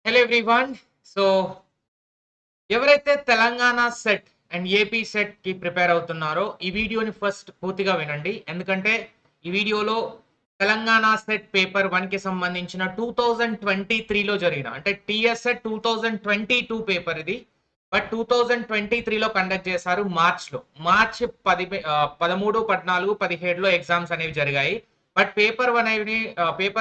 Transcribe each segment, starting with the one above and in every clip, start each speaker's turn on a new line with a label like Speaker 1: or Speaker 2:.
Speaker 1: Hello everyone. So ఎవరైతే Telangana set and AP set కి prepare అవుతున్నారో ఈ వీడియోని ఫస్ట్ పూర్తిగా వినండి. ఎందుకంటే ఈ వీడియోలో తెలంగాణ సెట్ పేపర్ 1 కి సంబంధించిన 2023లో జరిగిన అంటే టీఎస్సెట్ 2022 పేపర్ ఇది. బట్ 2023లో కండక్ట్ చేశారు మార్చ్ 13, 14, 17లో ఎగ్జామ్స్ అనేవి జరిగాయి. బట్ పేపర్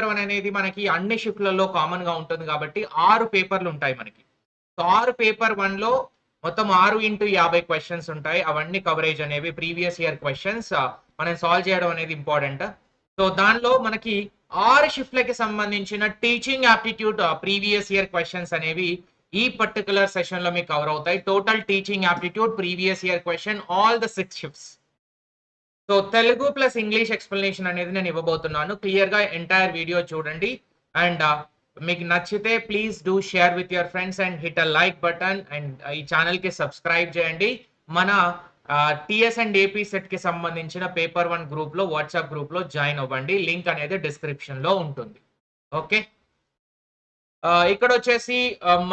Speaker 1: వన్ అనేది మనకి అన్ని షిఫ్ట్లలో కామన్ గా ఉంటుంది కాబట్టి 6 పేపర్లు ఉంటాయి మనకి. సో 6 పేపర్ 1 లో మొత్తం 6x50 క్వశ్చన్స్ ఉంటాయి. అవన్నీ కవరేజ్ అనేవి ప్రీవియస్ ఇయర్ క్వశ్చన్స్ మనం సాల్వ్ చేయడం అనేది ఇంపార్టెంట్. సో దానిలో మనకి 6 షిఫ్ట్లకి సంబంధించిన teaching aptitude previous year questions అనేవి ఈ పర్టికులర్ సెషన్ లో మీకు కవర్ అవుతాయి. Total teaching aptitude previous year question all the 6 shifts. So Telugu plus English explanation అనేది నేను ఇవ్వబోతున్నాను. క్లియర్ గా ఎంటైర్ వీడియో చూడండి అండ్ మీకు నచ్చితే please do share with your friends and hit a like button and ఈ ఛానల్ కి సబ్స్క్రైబ్ చేయండి. మన టిఎస్ అండ్ ఏపీ సెట్ కి సంబంధించిన పేపర్ 1 గ్రూప్ లో వాట్సాప్ గ్రూప్ లో జాయిన్ అవ్వండి. లింక్ అనేది డిస్క్రిప్షన్ లో ఉంటుంది. ఓకే, ఇక్కడ వచ్చేసి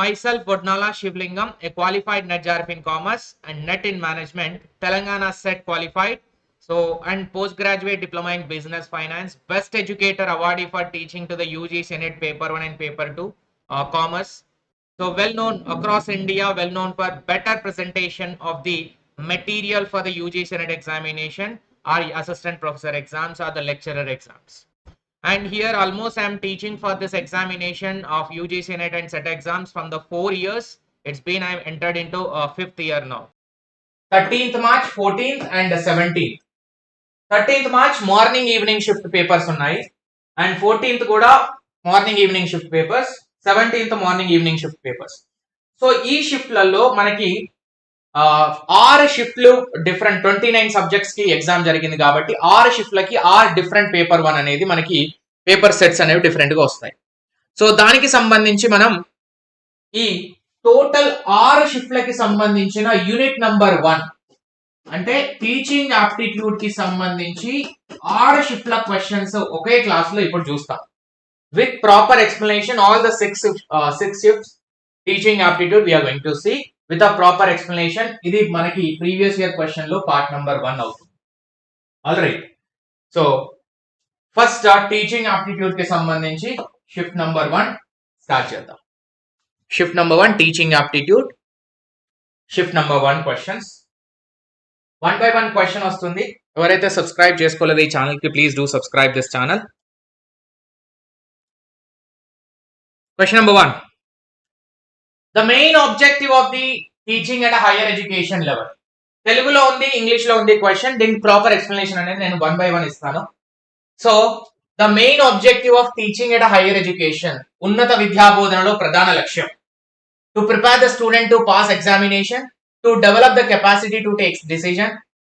Speaker 1: myself Vodnala Shivalingam, a qualified NET JRF in Commerce and NET in Management, Telangana set qualified. So and postgraduate diploma in business finance, best educator awardee for teaching to the UG Senate paper 1 and paper 2 commerce. So well known across India, well known for better presentation of the material for the UG Senate examination or assistant professor exams or the lecturer exams. And here almost I am teaching for this examination of UGC NET and SET exams from the 4 years. It's been I am entered into 5th year now. 13th March, 14th and 17th. 13th March morning evening shift papers ఉన్నాయి and 14th కూడా morning evening shift papers, 17th morning evening shift papers. So ఈ షిఫ్ట్లలో మనకి 6 షిఫ్ట్లు different 29 subjects కి exam జరిగింది కాబట్టి 6 షిఫ్ట్లకి 6 different paper 1 అనేది మనకి పేపర్ సెట్స్ అనేవి డిఫరెంట్ గా వస్తాయి. సో దానికి సంబంధించి మనం ఈ టోటల్ 6 షిఫ్ట్లకి సంబంధించిన యూనిట్ నంబర్ 1 అంటే టీచింగ్ ఆప్టిట్యూడ్ కి సంబంధించి 6 షిఫ్ట్ల క్వశ్చన్స్ ఒకే క్లాస్ లో ఇప్పుడు చూస్తాం with proper explanation. All the 6 shifts teaching aptitude we are going to see with a proper explanation. ఇది మనకి ప్రీవియస్ ఇయర్ క్వశ్చన్ లో పార్ట్ నంబర్ 1 అవుతుంది. Alright, so first teaching aptitude కి సంబంధించి షిఫ్ట్ నంబర్ 1 స్టార్ట్ చేద్దాం. Shift number 1 teaching aptitude, shift number 1 questions. 1 by 1 question వస్తుంది. ఎవరైతే subscribe చేసుకోలేదు ఈ ఛానల్ కి please do subscribe this channel. Question number 1, the main objective of the teaching at a higher education level. తెలుగులో ఉంది, English లో ఉంది క్వశ్చన్. దీనికి ప్రాపర్ ఎక్స్ప్లెనేషన్ అనేది నేను 1 by 1 ఇస్తాను. So the main objective of teaching at higher education, ఉన్నత విద్యా బోధనలో ప్రధాన లక్ష్యం to prepare the student to pass examination, to develop the capacity to take decision,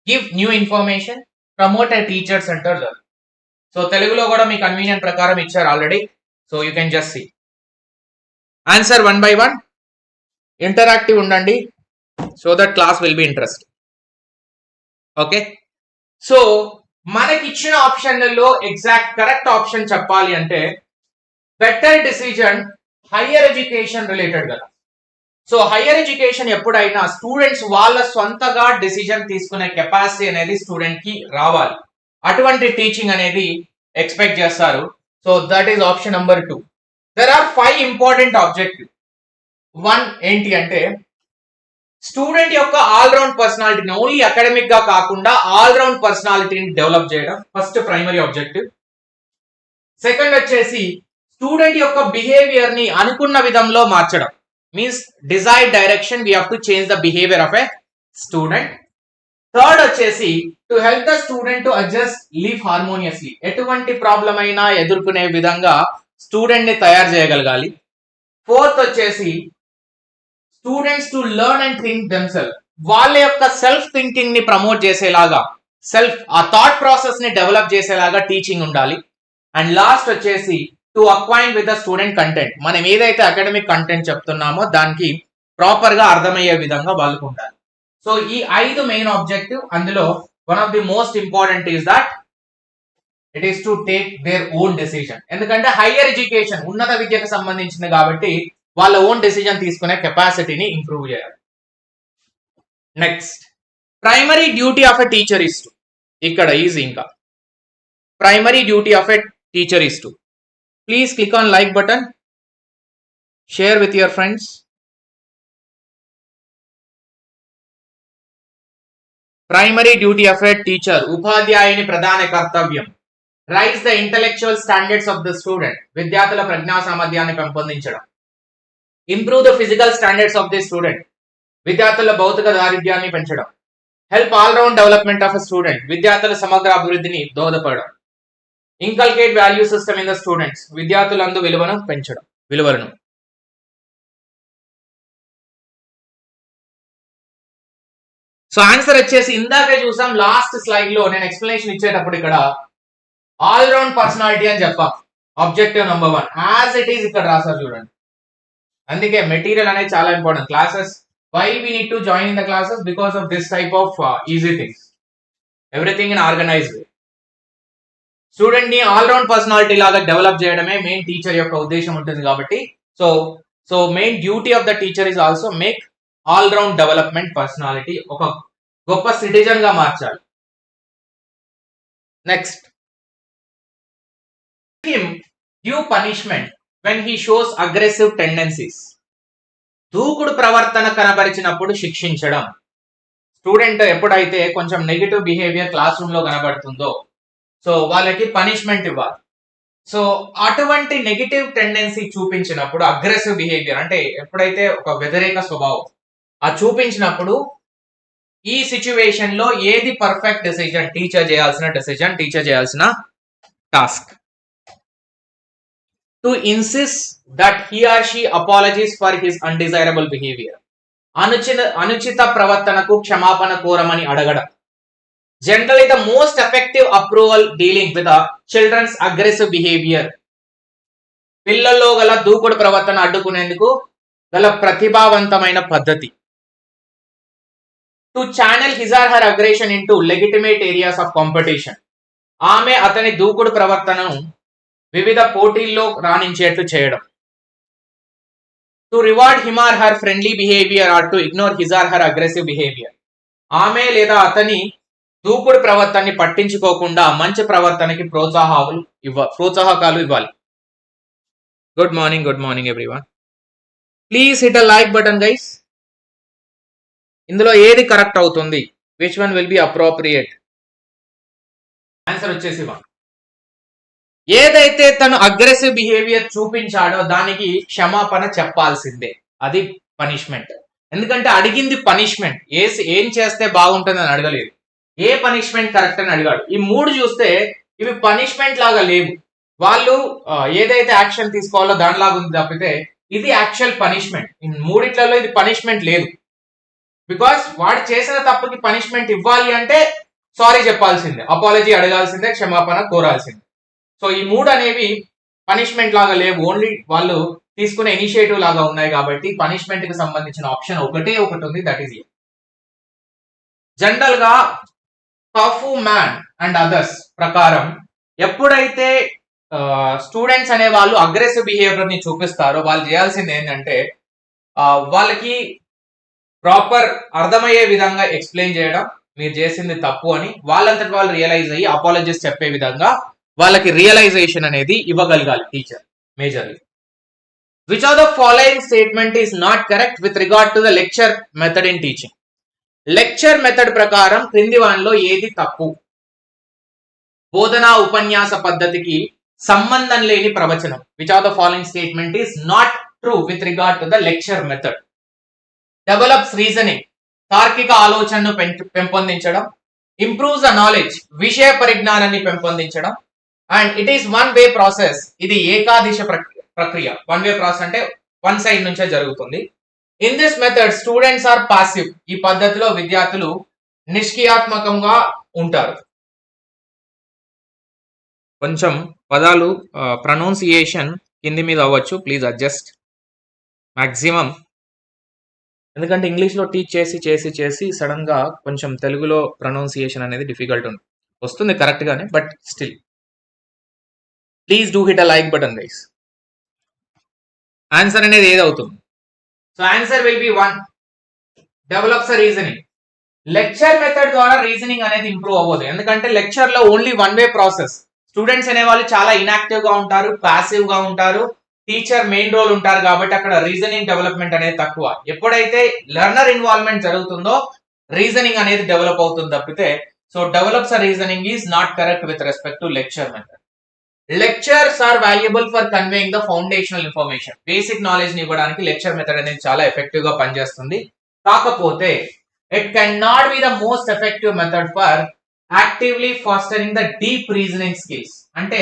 Speaker 1: give new information, promote a teacher center learning. So తెలుగులో కూడా మీ convenient ప్రకారం ఇచ్చారు already. So you can just see answer 1 by 1. Interactive ఉండండి so that class will be interest. Okay, so మనకి ఇచ్చిన ఆప్షన్లలో exact correct option చెప్పాలి అంటే better decision higher education related కదా. సో హైయర్ ఎడ్యుకేషన్ ఎప్పుడైనా స్టూడెంట్స్ వాళ్ళ సొంతగా డిసిజన్ తీసుకునే కెపాసిటీ అనేది స్టూడెంట్ కి రావాలి. అటువంటి టీచింగ్ అనేది ఎక్స్పెక్ట్ చేస్తారు. So that is option number 2. There are 5 important objective. 1 ఏంటి అంటే స్టూడెంట్ యొక్క ఆల్ రౌండ్ పర్సనాలిటీని, ఓన్లీ అకాడమిక్ గా కాకుండా ఆల్ రౌండ్ పర్సనాలిటీని డెవలప్ చేయడం ఫస్ట్ ప్రైమరీ ఆబ్జెక్టివ్. సెకండ్ వచ్చేసి స్టూడెంట్ యొక్క బిహేవియర్ ని అనుకున్న విధంలో మార్చడం, means desired direction we have to change the behaviour of a student. Third వచ్చేసి to help the student to adjust, live harmoniously, ఎటువంటి ప్రాబ్లం అయినా ఎదుర్కొనే విధంగా స్టూడెంట్ ని తయారు చేయగలగాలి. ఫోర్త్ వచ్చేసి students to learn and think themself, వాళ్ళ యొక్క సెల్ఫ్ థింకింగ్ ని ప్రమోట్ చేసేలాగా, ఆ థాట్ ప్రాసెస్ ని డెవలప్ చేసేలాగా టీచింగ్ ఉండాలి. అండ్ లాస్ట్ వచ్చేసి to acquire with the student content, మనం ఏదైతే అకాడమిక్ కంటెంట్ చెప్తున్నామో దానికి ప్రాపర్ గా అర్థమయ్యే విధంగా వాళ్ళకు ఉండాలి. సో ఈ 5 మెయిన్ ఆబ్జెక్టివ్. అందులో one of the most important is that it is to take their own decision. ఎందుకంటే హైయర్ ఎడ్యుకేషన్ ఉన్నత విద్యకు సంబంధించింది కాబట్టి వాళ్ళ ఓన్ డెసిజన్ తీసుకునే కెపాసిటీని ఇంప్రూవ్ చేయాలి. Next, primary duty of a teacher is to, ఇక్కడ ఈజీ, ఇంకా primary duty of a teacher is to, please click on like button, share with your friends. Primary duty of a teacher, ఉపాధ్యాయుని ప్రధాన కర్తవ్యం raise the intellectual standards of the student, విద్యార్థుల ప్రజ్ఞా సామర్థ్యాన్ని పెంపొందించడం. Improve the physical standards of the student, విద్యార్థుల భౌతిక దారిద్ర్యాన్ని పెంచడం. Help all round development of a student, విద్యార్థుల సమగ్ర అభివృద్ధిని దోహదపడడం. Inculcate value system in the students, విద్యార్థులందు విలువను పెంచడం, విలువలను. సో ఆన్సర్ వచ్చేసి ఇందాకే చూసాం లాస్ట్ స్లైడ్ లో, నేను ఎక్స్ప్లెనేషన్ ఇచ్చేటప్పుడు ఇక్కడ ఆల్ రౌండ్ పర్సనాలిటీ అని చెప్పాం. Objective number 1 as it is ఇక్కడ రాసారు చూడండి. అందుకే మెటీరియల్ అనేది చాలా important. Classes, why we need to join in the classes, because of this type of easy things, everything in organised way. Student ని all round personality లాగా develop చేయడమే main teacher యొక్క ఉద్దేశం ఉంటుంది కాబట్టి, so main duty of the teacher is also make all round development personality, ఒక గొప్ప citizen గా మార్చాలి. Next, him due punishment when he shows aggressive tendencies, దూకుడు ప్రవర్తన కనబరిచినప్పుడు శిక్షించడం. స్టూడెంట్ ఎప్పుడైతే కొంచెం నెగిటివ్ బిహేవియర్ క్లాస్ రూమ్ లో కనబడుతుందో, సో వాళ్ళకి పనిష్మెంట్ ఇవ్వాలి. సో అటువంటి నెగిటివ్ టెండెన్సీ చూపించినప్పుడు, అగ్రెసివ్ బిహేవియర్ అంటే ఎప్పుడైతే ఒక వ్యతిరేక స్వభావం చూపించినప్పుడు, ఈ సిచ్యువేషన్ లో ఏది పర్ఫెక్ట్ డెసిజన్, టీచర్ చేయాల్సిన task. To insist that he or she apologies for his undesirable behaviour, అనుచిత ప్రవర్తనకు క్షమాపణ కోరమని అడగడం. Generally the most effective approval dealing with children's aggressive behaviour, పిల్లల్లో గల దూకుడు ప్రవర్తన అడ్డుకునేందుకు గల ప్రతిభావంతమైన పద్ధతి. To channel his or her aggression into legitimate areas of competition, ఆమె అతని దూకుడు ప్రవర్తనను వివిధ పోటీల్లో రాణించేట్లు చేయడం. To reward him or her friendly behaviour are to ignore his or her aggressive behaviour, ఆమె లేదా అతని దూకుడు ప్రవర్తనని పట్టించుకోకుండా మంచి ప్రవర్తనకి ప్రోత్సాహకాలు ఇవ్వాలి. Good morning everyone. Please hit a like button guys. ఇందులో ఏది కరెక్ట్ అవుతుంది? Which one will be appropriate? Answer వచ్చేసి 1. ఏదైతే తను అగ్రెసివ్ బిహేవియర్ చూపించాడో దానికి క్షమాపణ చెప్పాల్సిందే, అది పనిష్మెంట్. ఎందుకంటే అడిగింది పనిష్మెంట్, ఏం చేస్తే బాగుంటుంది అని అడగలేదు, ఏ పనిష్మెంట్ కరెక్ట్ అని అడిగాడు. ఈ 3 చూస్తే ఇవి పనిష్మెంట్ లాగా లేవు. వాళ్ళు ఏదైతే యాక్షన్ తీసుకోవాలో దానిలాగా ఉంది తప్పితే ఇది యాక్చువల్ పనిష్మెంట్. ఈ 3 ఇది పనిష్మెంట్ లేదు. బికాస్ వాడు చేసిన తప్పుకి పనిష్మెంట్ ఇవ్వాలి అంటే సారీ చెప్పాల్సిందే, అపాలజీ అడగాల్సిందే, క్షమాపణ కోరాల్సిందే. సో ఈ 3 అనేవి పనిష్మెంట్ లాగా లేవు, ఓన్లీ వాళ్ళు తీసుకునే ఇనిషియేటివ్ లాగా ఉన్నాయి. కాబట్టి పనిష్మెంట్ కి సంబంధించిన ఆప్షన్ ఒకటి ఉంది, దట్ ఈస్ ఏ. జనరల్ గా కాఫు మ్యాన్ అండ్ అదర్స్ ప్రకారం ఎప్పుడైతే స్టూడెంట్స్ అనే వాళ్ళు అగ్రెసివ్ బిహేవియర్ ని చూపిస్తారో వాళ్ళు చేయాల్సింది ఏంటంటే వాళ్ళకి ప్రాపర్ అర్థమయ్యే విధంగా ఎక్స్ప్లెయిన్ చేయడం, మీరు చేసింది తప్పు అని. వాళ్ళంతటి వాళ్ళు రియలైజ్ అయ్యి అపాలజీస్ చెప్పే విధంగా వాళ్ళకి రియలైజేషన్ అనేది ఇవ్వగలగాలి teacher majorly. Which of the following statement is not correct with regard to the lecture method in teaching? Lecture method ప్రకారం క్రింది వానిలో ఏది తప్పు? బోధనా ఉపన్యాస పద్ధతికి సంబంధం లేని ప్రవచనం. Which of the following statement is not true with regard to the lecture method? Develops reasoning, తార్కిక ఆలోచనను పెంపొందించడం. ఇంప్రూవ్స్ ద నాలెడ్జ్, విషయ పరిజ్ఞానాన్ని పెంపొందించడం. And it is 1 way process, ఇది ఏకాదిశ ప్రక్రియ. 1 వే ప్రాసెస్ అంటే 1 సైడ్ నుంచే జరుగుతుంది. In this method students are passive, ఈ పద్ధతిలో విద్యార్థులు నిష్క్రియాత్మకంగా ఉంటారు. కొంచెం పదాలు ప్రొనౌన్సియేషన్ కింది మీద అవ్వచ్చు, ప్లీజ్ అడ్జస్ట్ మాక్సిమం. ఎందుకంటే ఇంగ్లీష్లో టీచ్ చేసి సడన్ గా కొంచెం తెలుగులో ప్రొనౌన్సియేషన్ అనేది డిఫికల్ట్ వస్తుంది కరెక్ట్ గానే, but still please do hit a like button guys. Answer అనేది ఏది అవుతుంది? So answer will B 1. Develops reasoning. Lecture method ద్వారా రీజనింగ్ అనేది ఇంప్రూవ్ అవ్వదు, ఎందుకంటే లెక్చర్ లో only one way process. Students అనే వాళ్ళు చాలా ఇన్యాక్టివ్ గా ఉంటారు, పాసివ్ గా ఉంటారు, టీచర్ మెయిన్ రోల్ ఉంటారు, కాబట్టి అక్కడ రీజనింగ్ డెవలప్మెంట్ అనేది తక్కువ. ఎప్పుడైతే లెర్నర్ ఇన్వాల్వ్మెంట్ జరుగుతుందో రీజనింగ్ అనేది డెవలప్ అవుతుంది తప్పితే. So develops reasoning is not correct with respect to lecture method. Lectures are valuable for conveying the foundational information. Basic knowledge ని ఇవ్వడానికి లెక్చర్ మెథడ్ అనేది చాలా ఎఫెక్టివ్ గా పనిచేస్తుంది. కాకపోతే it can not be the most effective method for actively fostering the deep reasoning skills. అంటే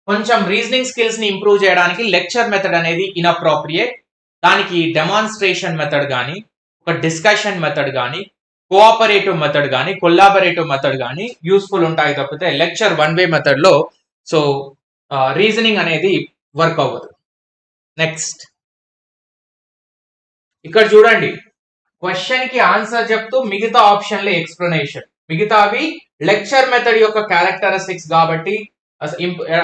Speaker 1: కొంచెం reasoning skills ని ఇంప్రూవ్ చేయడానికి లెక్చర్ మెథడ్ అనేది ఇన్అప్రోప్రియేట్. దానికి డెమాన్స్ట్రేషన్ మెథడ్ కానీ, ఒక డిస్కషన్ మెథడ్ కానీ, కోఆపరేటివ్ మెథడ్ కానీ, కొల్లాబరేటివ్ మెథడ్ కానీ యూస్ఫుల్ ఉంటాయి తప్పితే లెక్చర్ వన్ వే మెథడ్ లో సో రీజనింగ్ అనేది వర్క్ అవ్వదు. నెక్స్ట్ ఇక్కడ చూడండి, క్వశ్చన్ కి ఆన్సర్ చెప్తూ మిగతా ఆప్షన్ల ఎక్స్ప్లెనేషన్. మిగతావి లెక్చర్ మెథడ్ యొక్క క్యారెక్టరిస్టిక్స్ కాబట్టి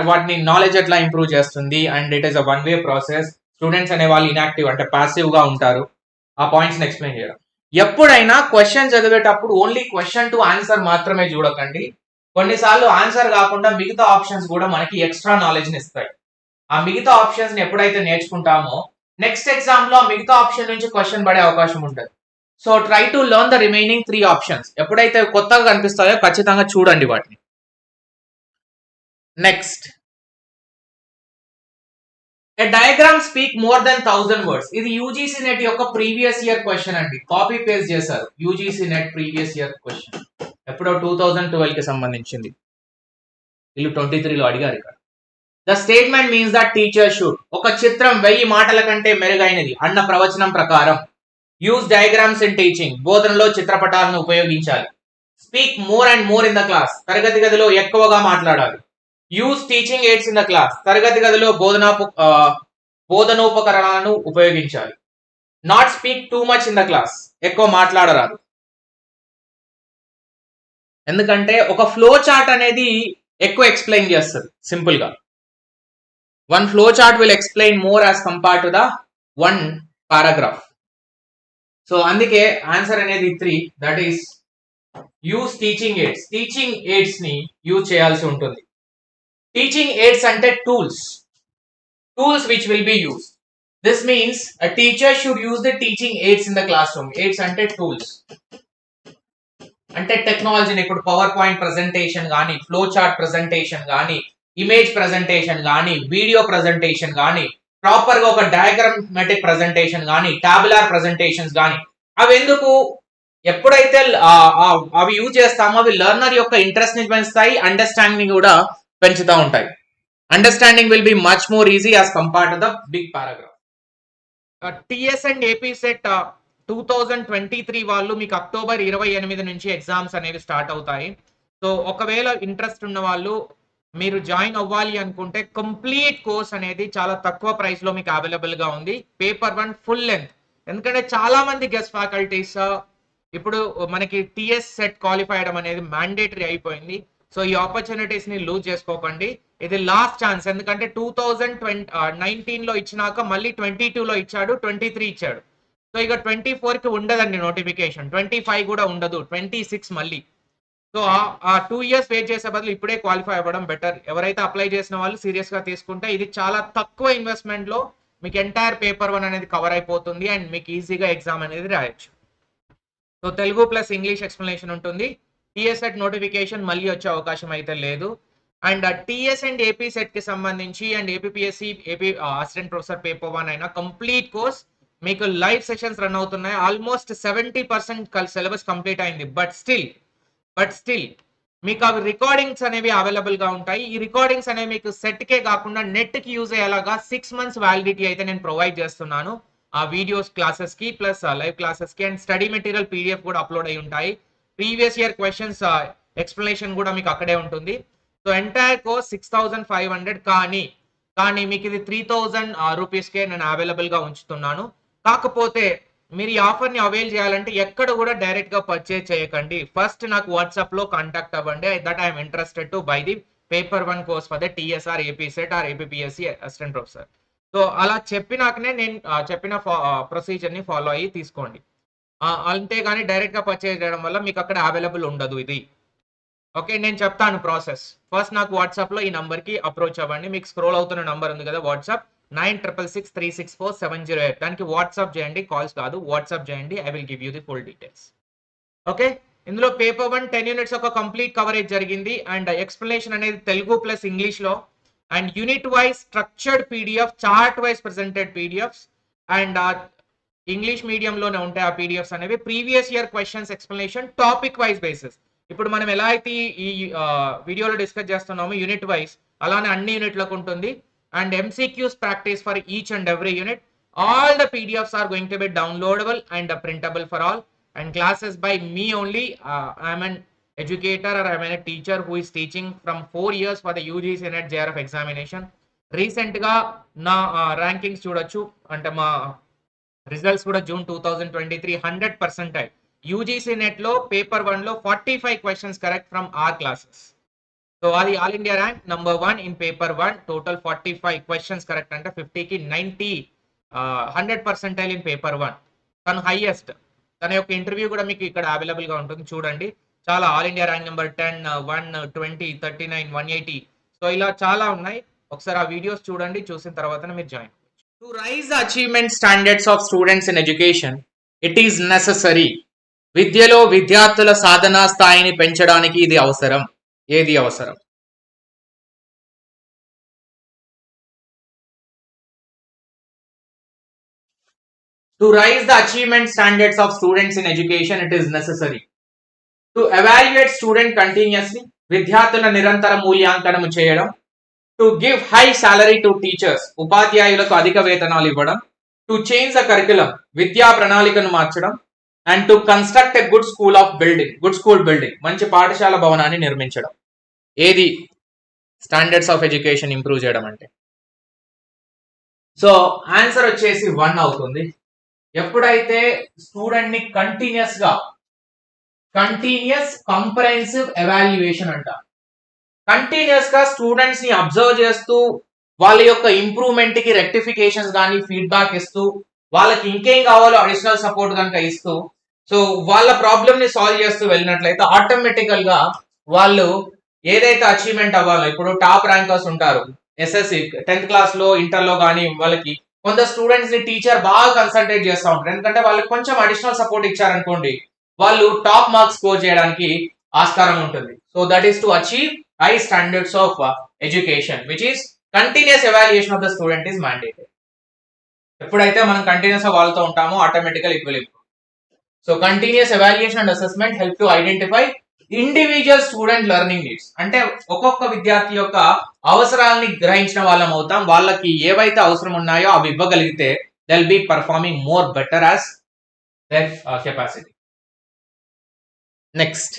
Speaker 1: వాటిని నాలెడ్జ్ ఎట్లా ఇంప్రూవ్ చేస్తుంది, and it is a one way process. Students అనే వాళ్ళు ఇన్యాక్టివ్ అంటే పాసివ్ గా ఉంటారు. ఆ పాయింట్స్ ఎక్స్ప్లెయిన్ చేయడం. ఎప్పుడైనా క్వశ్చన్ చదివేటప్పుడు ఓన్లీ క్వశ్చన్ టు ఆన్సర్ మాత్రమే చూడకండి. కొన్నిసార్లు ఆన్సర్ కాకుండా మిగతా ఆప్షన్స్ కూడా మనకి ఎక్స్ట్రా నాలెడ్జ్ ని ఇస్తాయి. ఆ మిగతా ఆప్షన్స్ ని ఎప్పుడైతే నేర్చుకుంటామో నెక్స్ట్ ఎగ్జామ్ లో మిగతా ఆప్షన్ నుంచి క్వశ్చన్ పడే అవకాశం ఉంటుంది. So try to learn the remaining 3 options. ఎప్పుడైతే కొత్తగా కనిపిస్తాయో ఖచ్చితంగా చూడండి వాటిని. Next, a diagram speak more than 1000 words. ఇది యూజీసీ నెట్ యొక్క ప్రీవియస్ ఇయర్ క్వశ్చన్ అండి. కాపీ పేస్ట్ చేశారు. UGC NET previous year question ఎప్పుడో 2012 కి సంబంధించింది. వీళ్ళు 23లో అడిగారు ఇక్కడ. The statement means that teacher should. ఒక చిత్రం 1000 మాటల కంటే మెరుగైనది అన్న ప్రవచనం ప్రకారం యూజ్ డయాగ్రామ్స్ ఇన్ టీచింగ్. బోధనలో చిత్రపటాలను ఉపయోగించాలి. Speak more and more in the class. తరగతి గదిలో ఎక్కువగా మాట్లాడాలి. Use teaching aids in the class. తరగతి గదిలో బోధనోపకరణాలను ఉపయోగించాలి. Not speak too much in the class. ఎక్కువ మాట్లాడరాదు. ఎందుకంటే ఒక ఫ్లో చార్ట్ అనేది ఎక్కువ ఎక్స్ప్లెయిన్ చేస్తుంది సింపుల్ గా. One flow chart will explain more as compare to the one paragraph. So అందుకే ఆన్సర్ అనేది 3, that is use teaching AIDS. Teaching AIDS ని యూజ్ చేయాల్సి ఉంటుంది. టీచింగ్ ఎయిడ్స్ అంటే tools which will be use. This means a teacher should use the teaching aids in the class room. AIDS అంటే tools, అంటే టెక్నాలజీని. ఇప్పుడు power point presentation కానీ, flow chart presentation కానీ, ఇమేజ్ ప్రెజెంటేషన్ కానీ, వీడియో ప్రెజెంటేషన్ కానీ, proper గా ఒక డయాగ్రామాటిక్ ప్రెజెంటేషన్ కానీ, టాబులార్ ప్రెజెంటేషన్స్ కానీ, అవి ఎందుకు ఎప్పుడైతే అవి యూజ్ చేస్తామో అవి లెర్నర్ యొక్క ఇంట్రెస్ట్ ని పెంచుతాయి, అండర్స్టాండింగ్ కూడా పెంచుతూ ఉంటాయి. Understanding will be much more easy as compared to the big paragraph. TS and AP SET 2023 వాళ్ళు మీకు అక్టోబర్ 28 నుంచి ఎగ్జామ్స్ అనేవి స్టార్ట్ అవుతాయి. సో ఒకవేళ ఇంట్రెస్ట్ ఉన్న వాళ్ళు మీరు జాయిన్ అవ్వాలి అనుకుంటే కంప్లీట్ కోర్స్ అనేది చాలా తక్కువ ప్రైస్ లో మీకు అవైలబుల్ గా ఉంది. Paper 1 full length. ఎందుకంటే చాలా మంది గెస్ట్ ఫ్యాకల్టీస్ ఇప్పుడు మనకి టిఎస్ సెట్ క్వాలిఫై అవ్వడం అనేది మ్యాండేటరీ అయిపోయింది. సో ఈ ఆపర్చునిటీస్ ని లూజ్ చేసుకోకండి. ఇది లాస్ట్ ఛాన్స్. ఎందుకంటే 2019 లో ఇచ్చినాక మళ్ళీ 22లో ఇచ్చాడు, 23 ఇచ్చాడు. సో ఇక 24 కి ఉండదండి నోటిఫికేషన్, 25 కూడా ఉండదు, 26 మళ్ళీ. సో ఆ 2 ఇయర్స్ వెయిట్ చేసే బదులు ఇప్పుడే క్వాలిఫై అవ్వడం బెటర్. ఎవరైతే అప్లై చేసిన వాళ్ళు సీరియస్ గా తీసుకుంటే ఇది చాలా తక్కువ ఇన్వెస్ట్మెంట్ లో మీకు ఎంటైర్ పేపర్ 1 అనేది కవర్ అయిపోతుంది అండ్ మీకు ఈజీగా ఎగ్జామ్ అనేది రాయొచ్చు. So Telugu plus English explanation ఉంటుంది. టిఎస్ఎట్ నోటిఫికేషన్ మళ్ళీ వచ్చే అవకాశం అయితే లేదు. And TS and AP set కి సంబంధించి and APSC AP assistant professor paper 1 అయినా కంప్లీట్ కోర్స్ మీకు లైవ్ సెషన్స్ రన్ అవుతున్నాయి. ఆల్మోస్ట్ 70% సిలబస్ కంప్లీట్ అయింది. బట్ స్టిల్ మీకు అవి రికార్డింగ్స్ అనేవి అవైలబుల్ గా ఉంటాయి. ఈ రికార్డింగ్స్ అనేవి మీకు సెట్ కే కాకుండా నెట్ కి యూజ్ అయ్యేలాగా 6 months వ్యాలిడిటీ అయితే నేను ప్రొవైడ్ చేస్తున్నాను. ఆ వీడియోస్ క్లాసెస్ కి ప్లస్ లైవ్ క్లాసెస్ కి అండ్ స్టడీ మెటీరియల్ పీడిఎఫ్ కూడా అప్లోడ్ అయి ఉంటాయి. ప్రీవియస్ ఇయర్ క్వశ్చన్స్ ఎక్స్ప్లెనేషన్ కూడా మీకు అక్కడే ఉంటుంది. సో ఎంటైర్ కోర్స్ 6500 కానీ మీకు ఇది 3000 రూపీస్కే నేను అవైలబుల్ గా ఉంచుతున్నాను. కాకపోతే మీరు ఈ ఆఫర్ ని అవైల్ చేయాలంటే ఎక్కడ కూడా డైరెక్ట్ గా పర్చేజ్ చేయకండి. ఫస్ట్ నాకు వాట్సాప్ లో కాంటాక్ట్ అవ్వండి that I'm interested to buy the paper 1 course for the TS or AP SET or APSC assistant professor. So అలా చెప్పినాకనే నేను చెప్పిన ప్రొసీజర్ని ఫాలో అయ్యి తీసుకోండి. అంతేగాని డైరెక్ట్గా పర్చేజ్ చేయడం వల్ల మీకు అక్కడ అవైలబుల్ ఉండదు ఇది. ఓకే, నేను చెప్తాను ప్రాసెస్. ఫస్ట్ నాకు వాట్సాప్లో ఈ నంబర్కి అప్రోచ్ అవ్వండి. మీకు స్క్రోల్ అవుతున్న నంబర్ ఉంది కదా వాట్సాప్, 9663647008. దానికి వాట్సాప్ చేయండి, కాల్స్ కాదు, వాట్సాప్ చేయండి. I will give you the full details. Okay, ఇందులో పేపర్ 1 10 యూనిట్స్ ఒక కంప్లీట్ కవరేజ్ జరిగింది. అండ్ ఎక్స్ప్లెనేషన్ అనేది తెలుగు ప్లస్ ఇంగ్లీష్లో, and unit wise structured PDF, chart wise presented PDFs, and English మీడియంలోనే ఉంటాయి ఆ పీడిఎఫ్స్ అనేవి. Previous year questions explanation topic wise basis. ఇప్పుడు మనం ఎలా అయితే ఈ వీడియోలో డిస్కస్ చేస్తున్నామో యూనిట్ వైజ్, అలానే అన్ని యూనిట్లకు ఉంటుంది. And MCQs practice for each and every unit. All the PDFs are going to be downloadable and printable for all. And classes by me only. I'm an educator or I'm a teacher who is teaching from 4 years for the UGC NET JRF examination. Recent ga na rankings చూడొచ్చు. అంటే మా results కూడా June 2023 100% UGC NET లో paper 1 లో 45 questions correct from our classes. So అది all India rank number 1 in paper 1. Total 45 questions correct అంటే 50కి 90 100% in paper 1. తను హైయెస్ట్. తన యొక్క ఇంటర్వ్యూ కూడా మీకు ఇక్కడ అవైలబుల్ గా ఉంటుంది, చూడండి. చాలా all India rank number 10, 1, 20, 39, 180. So ఇలా చాలా ఉన్నాయి. ఒకసారి ఆ వీడియోస్ చూడండి, చూసిన తర్వాత మీరు join. To rise the achievement standards of students in education, it is necessary. విద్యలో విద్యార్థుల సాధనా స్థాయిని పెంచడానికి ఇది అవసరం. ఏది అవసరం? To rise the achievement standards of students in education, it is necessary. To evaluate student continuously, విద్యార్థుల నిరంతర మూల్యాంకనము చేయడం. To give high salary to teachers, ఉపాధ్యాయులకు అధిక వేతనాలు ఇవ్వడం. To change the curriculum, విద్యా ప్రణాళికను మార్చడం. And to construct a good school building, మంచి పాఠశాల భవనాన్ని నిర్మించడం. ఏది స్టాండర్డ్స్ ఆఫ్ ఎడ్యుకేషన్ ఇంప్రూవ్ చేయడం అంటే? సో ఆన్సర్ వచ్చేసి 1 అవుతుంది. ఎప్పుడైతే స్టూడెంట్ ని కంటిన్యూస్ కంప్రహెన్సివ్ ఎవాల్యుయేషన్ అంట. కంటిన్యూస్ గా స్టూడెంట్స్ ని అబ్జర్వ్ చేస్తూ వాళ్ళ యొక్క ఇంప్రూవ్మెంట్ కి రెక్టిఫికేషన్స్ కానీ ఫీడ్బ్యాక్ ఇస్తూ, వాళ్ళకి ఇంకేం కావాలో అడిషనల్ సపోర్ట్ కనుక ఇస్తూ, సో వాళ్ళ ప్రాబ్లమ్ ని సాల్వ్ చేస్తూ వెళ్ళినట్లయితే ఆటోమేటికల్ గా వాళ్ళు ఏదైతే అచీవ్మెంట్ అవ్వాలో, ఇప్పుడు టాప్ ర్యాంకర్స్ ఉంటారు ఎస్ఎస్సి 10th క్లాస్ లో, ఇంటర్ లో కానీ, వాళ్ళకి కొంత స్టూడెంట్స్ ని టీచర్ బాగా కన్సల్టేట్ చేస్తూ ఉంటారు. ఎందుకంటే వాళ్ళకి కొంచెం అడిషనల్ సపోర్ట్ ఇచ్చారనుకోండి, వాళ్ళు టాప్ మార్క్స్ స్కోర్ చేయడానికి ఆస్కారం ఉంటుంది. So that is to achieve high standards of education, which is continuous evaluation of the student is mandated. ఎప్పుడైతే మనం కంటిన్యూస్ గా వాళ్ళతో ఉంటామో automatically it will improve. So continuous evaluation and assessment help to identify individual student learning needs. అంటే ఒక్కొక్క విద్యార్థి యొక్క అవసరాలని గ్రహించిన వాళ్ళం అవుతాం. వాళ్ళకి ఏవైతే అవసరం ఉన్నాయో అవి ఇవ్వగలిగితే they will be performing more better as there capacity. Next,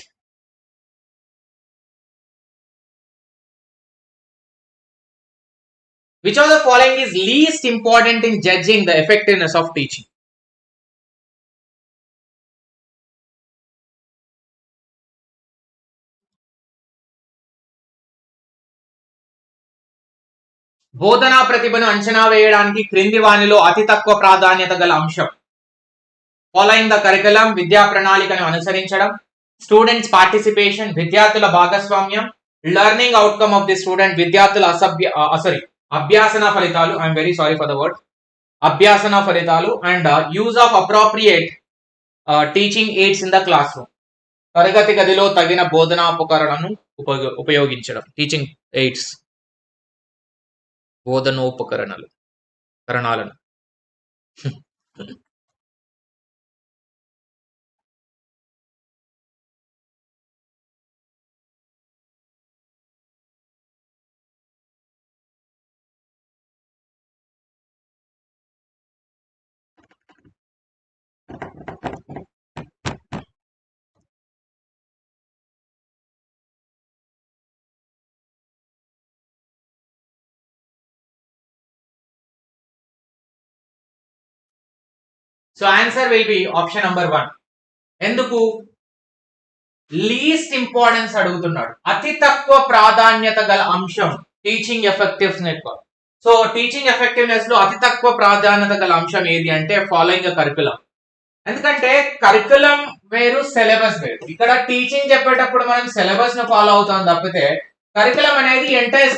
Speaker 1: which of the following is least important in judging the effectiveness of teaching? బోధనా ప్రతిభను అంచనా వేయడానికి క్రింది వానిలో అతి తక్కువ ప్రాధాన్యత గల అంశం. ఫాలోయింగ్ ద కరికులం, విద్యా ప్రణాళికను అనుసరించడం. స్టూడెంట్స్ పార్టిసిపేషన్, విద్యార్థుల భాగస్వామ్యం. Learning outcome of the student, విద్యార్థుల అభ్యాసన ఫలితాలు. I'm very sorry for the word, అభ్యాసన ఫలితాలు. And use of appropriate teaching aids in the classroom, తరగతి గదిలో తగిన బోధనోపకరణను ఉపయోగించడం. టీచింగ్ ఎయిడ్స్, బోధనోపకరణాలను. So answer will be option number 1. ఎందుకు లీస్ట్ ఇంపార్టెన్స్ అడుగుతున్నాడు? అతి తక్కువ ప్రాధాన్యత గల అంశం teaching effectiveness. So teaching effectiveness లో అతి తక్కువ ప్రాధాన్యత గల అంశం ఏది అంటే ఫాలోయింగ్ కరికులం. ఎందుకంటే కరికులం వేరు, సిలబస్ వేరు. ఇక్కడ టీచింగ్ చెప్పేటప్పుడు మనం సిలబస్ ను ఫాలో అవుతాం తప్పితే కరికులం అనేది entire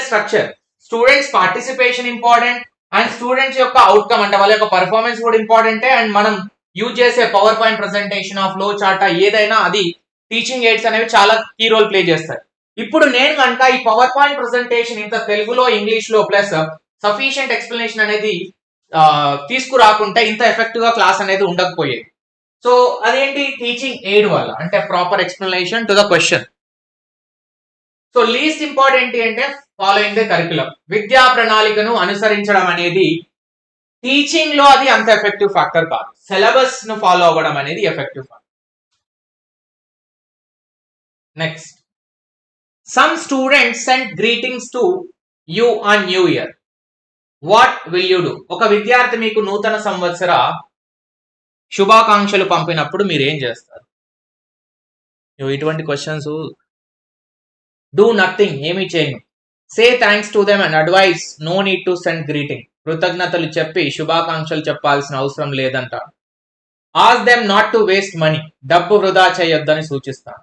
Speaker 1: structure. Students participation important and students యొక్క అవుట్కమ్ అంటే వాళ్ళ యొక్క పర్ఫార్మెన్స్ కూడా ఇంపార్టెంటే. అండ్ మనం యూజ్ చేసే power point presentation, flow chart ఏదైనా అది టీచింగ్ ఎయిడ్స్ అనేవి చాలా కీ రోల్ ప్లే చేస్తాయి. ఇప్పుడు నేను కనుక ఈ పవర్ పాయింట్ ప్రెజెంటేషన్ ఇంత తెలుగులో, ఇంగ్లీష్ లో ప్లస్ సఫిషియంట్ ఎక్స్ప్లెనేషన్ అనేది తీసుకురాకుంటే ఇంత ఎఫెక్టివ్ గా క్లాస్ అనేది ఉండకపోయేది. సో అదేంటి, టీచింగ్ ఎయిడ్ వల్ల, అంటే proper explanation to the question. So least important అంటే ఫాలోయింగ్ ద కరికులం. విద్యా ప్రణాళికను అనుసరించడం అనేది టీచింగ్ లో అది అంత ఎఫెక్టివ్ ఫ్యాక్టర్ కాదు. సిలబస్ ను ఫాలో అవ్వడం అనేది effective factor. Next, some students send greetings to you on new year. What will you do? ఒక విద్యార్థి మీకు నూతన సంవత్సర శుభాకాంక్షలు పంపినప్పుడు మీరు ఏం చేస్తారు? ఇటువంటి క్వశ్చన్స్. డూ నథింగ్, ఏమీ చేయను. Say thanks to them and advise no need to send greeting. కృతజ్ఞతలు చెప్పి శుభాకాంక్షలు చెప్పాల్సిన అవసరం లేదంట. Ask them not to waste money, డబ్బు వృధా చేయొద్దని సూచిస్తాను.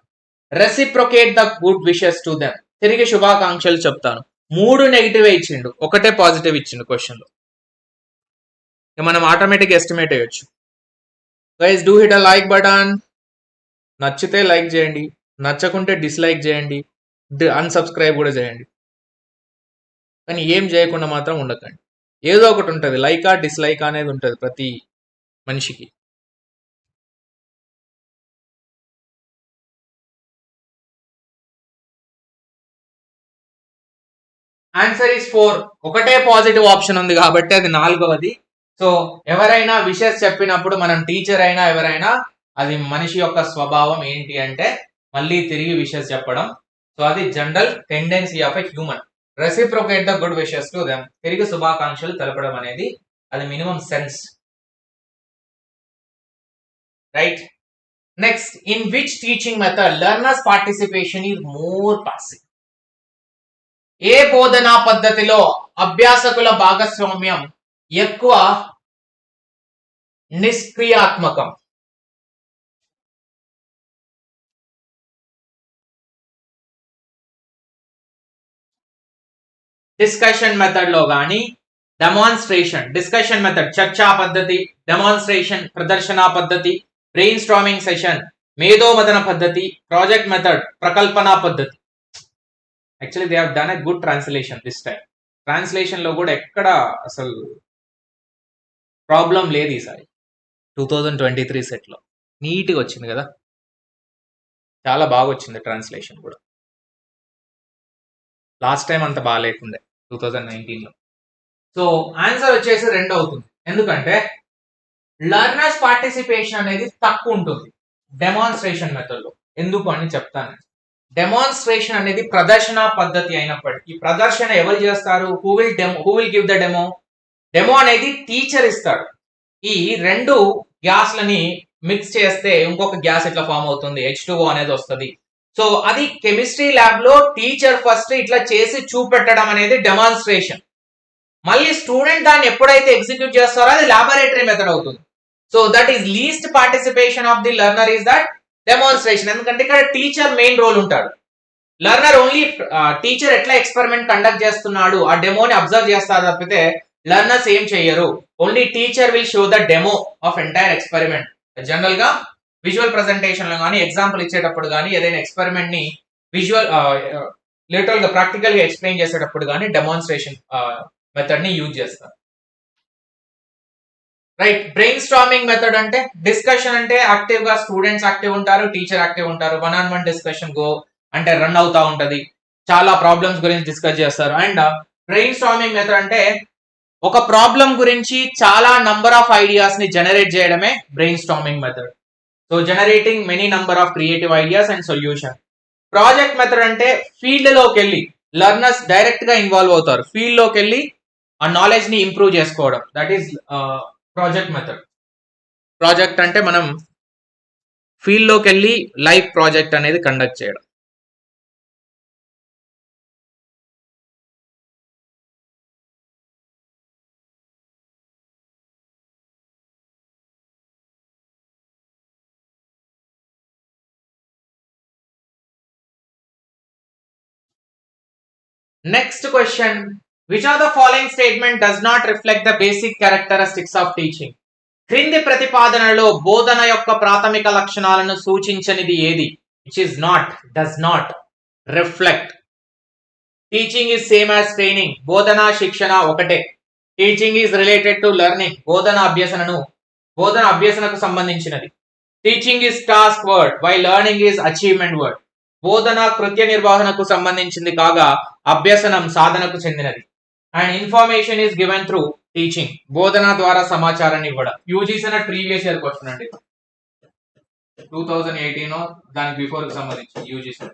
Speaker 1: Reciprocate the good wishes to them, తిరిగి శుభాకాంక్షలు చెప్తాను. 3 నెగిటివ్ ఇచ్చిండు, ఒకటే పాజిటివ్ ఇచ్చిండు క్వశ్చన్ లో. మనం ఆటోమేటిక్ ఎస్టిమేట్ అయ్యొచ్చు. Guys do hit a like button. నచ్చితే లైక్ చేయండి, నచ్చకుంటే డిస్లైక్ చేయండి, అన్సబ్స్క్రైబ్ కూడా చేయండి. కానీ ఏం చేయకుండా మాత్రం ఉండకండి. ఏదో ఒకటి ఉంటుంది, లైకా డిస్లైక్ అనేది ఉంటుంది ప్రతి మనిషికి. Answer is 4. ఒకటే పాజిటివ్ ఆప్షన్ ఉంది కాబట్టి అది 4వది. సో ఎవరైనా విషెస్ చెప్పినప్పుడు, మనం టీచర్ అయినా ఎవరైనా, అది మనిషి యొక్క స్వభావం ఏంటి అంటే మళ్ళీ తిరిగి విషెస్ చెప్పడం. సో అది general tendency of a human. Reciprocate the good wishes to them, తిరిగి శుభాకాంక్షలు తెలపడం అనేది అది minimum sense, right? Next, in which teaching method learners participation is more passive? ఏ బోధనా పద్ధతిలో అభ్యాసకుల భాగస్వామ్యం ఎక్కువ నిష్క్రియాత్మకం? డిస్కషన్ మెథడ్ లో గానీ, డెమాన్స్ట్రేషన్, డిస్కషన్ మెథడ్ చర్చా పద్ధతి, డెమాన్స్ట్రేషన్ ప్రదర్శన పద్ధతి, బ్రెయిన్ స్టార్మింగ్ సెషన్ మేధోమథన పద్ధతి, ప్రాజెక్ట్ మెథడ్ ప్రకల్పన పద్ధతి. Actually they have done a good translation this time. Translation లో కూడా ఎక్కడ అసలు ప్రాబ్లం లేదు ఈసారి. 2023 సెట్ లో నీట్గా వచ్చింది కదా, చాలా బాగా వచ్చింది ట్రాన్స్లేషన్ కూడా. లాస్ట్ టైం అంత బాగా లేకుండే 2019 లో. సో ఆన్సర్ వచ్చేసి 2 అవుతుంది. ఎందుకంటే లెర్నర్స్ పార్టిసిపేషన్ అనేది తక్కువ ఉంటుంది డెమాన్స్ట్రేషన్ మెథడ్ లో. ఎందుకు అని చెప్తాను. డెమాన్స్ట్రేషన్ అనేది ప్రదర్శన పద్ధతి అయినప్పటికీ, ప్రదర్శన ఎవరు చేస్తారు? Who will give the demo? Demo అనేది టీచర్ ఇస్తాడు. ఈ 2 గ్యాస్లని మిక్స్ చేస్తే ఇంకొక గ్యాస్ ఇట్లా ఫామ్ అవుతుంది, H2O అనేది వస్తుంది. సో అది కెమిస్ట్రీ ల్యాబ్ లో టీచర్ ఫస్ట్ ఇట్లా చేసి చూపెట్టడం అనేది డెమాన్స్ట్రేషన్. మళ్ళీ స్టూడెంట్ దాన్ని ఎప్పుడైతే ఎగ్జిక్యూట్ చేస్తారో అది లాబొరేటరీ మెథడ్ అవుతుంది. So that is least participation of the learner is that demonstration. ఎందుకంటే ఇక్కడ టీచర్ మెయిన్ రోల్ ఉంటాడు. లెర్నర్ ఓన్లీ టీచర్ ఎట్లా ఎక్స్పెరిమెంట్ కండక్ట్ చేస్తున్నాడు ఆ డెమోని అబ్జర్వ్ చేస్తారు తప్పితే లెర్నర్స్ ఏం చేయరు. Only teacher will show the demo of entire experiment. General గా విజువల్ ప్రెజెంటేషన్ లో కానీ, ఎగ్జాంపుల్ ఇచ్చేటప్పుడు కానీ, ఏదైనా ఎక్స్పెరిమెంట్ ని విజువల్ లిటరల్ గా ప్రాక్టికల్ గా ఎక్స్ప్లెయిన్ చేసేటప్పుడు కానీ డెమాన్స్ట్రేషన్ మెథడ్ ని యూజ్ చేస్తారు. రైట్. బ్రెయిన్ స్టార్మింగ్ మెథడ్ అంటే డిస్కషన్ అంటే యాక్టివ్ గా స్టూడెంట్స్ యాక్టివ్ ఉంటారు, టీచర్ యాక్టివ్ ఉంటారు. 1-on-1 డిస్కషన్ గో అంటే రన్ అవుతా ఉంటది, చాలా ప్రాబ్లమ్స్ గురించి డిస్కస్ చేస్తారు. అండ్ బ్రెయిన్ స్టార్మింగ్ మెథడ్ అంటే ఒక ప్రాబ్లం గురించి చాలా నంబర్ ఆఫ్ ఐడియాస్ ని జనరేట్ చేయడమే brain storming method. So generating many number of creative ideas and solution. Project method అంటే ఫీల్డ్ లోకి వెళ్ళి లెర్నర్స్ డైరెక్ట్ గా ఇన్వాల్వ్ అవుతారు, ఫీల్డ్ లోకి వెళ్ళి ఆ నాలెడ్జ్ ని ఇంప్రూవ్ చేసుకోవడం. That is project method. Project అంటే మనం ఫీల్డ్ లోకి వెళ్ళి లైవ్ ప్రాజెక్ట్ అనేది కండక్ట్ చేయడం. Next question, which of the following statement does not reflect the basic characteristics of teaching? క్రింది ప్రతిపాదనలో బోధన యొక్క ప్రాథమిక లక్షణాలను సూచించనిది ఏది? Which is not, does not reflect. Teaching is same as training, బోధన శిక్షణ ఒకటే. Teaching is related to learning, బోధన అభ్యసనకు సంబంధించినది. Teaching is task word, while learning is achievement word. బోధన కృత్య నిర్వహణకు సంబంధించింది కాగా అభ్యసనం సాధనకు చెందినది. And information is given through teaching, బోధన ద్వారా సమాచారాన్ని ఇవ్వడం. యూజీసీ ప్రీవియస్ ఇయర్ క్వశ్చన్ అండి, 2018 దానికి బిఫోర్ కి సంబంధించి యూజీసీ.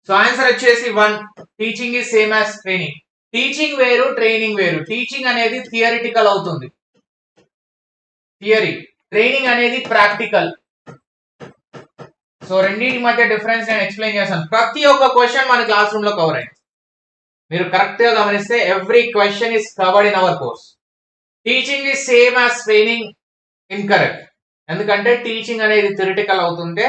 Speaker 1: సో ఆన్సర్ వచ్చేసి 1. Teaching is same as training. Teaching వేరు, ట్రైనింగ్ వేరు. టీచింగ్ అనేది థియరిటికల్ అవుతుంది, థియరీ. ట్రైనింగ్ అనేది ప్రాక్టికల్. సో రెండింటి మధ్య డిఫరెన్స్ నేను ఎక్స్ప్లెయిన్ చేస్తాను. ప్రతి ఒక్క క్వశ్చన్ మన క్లాస్ రూమ్ లో కవర్ అయింది. మీరు కరెక్ట్ గా గమనిస్తే every question is covered in our course. Teaching is same as training, incorrect. ఎందుకంటే టీచింగ్ అనేది థియరిటికల్ అవుతుంటే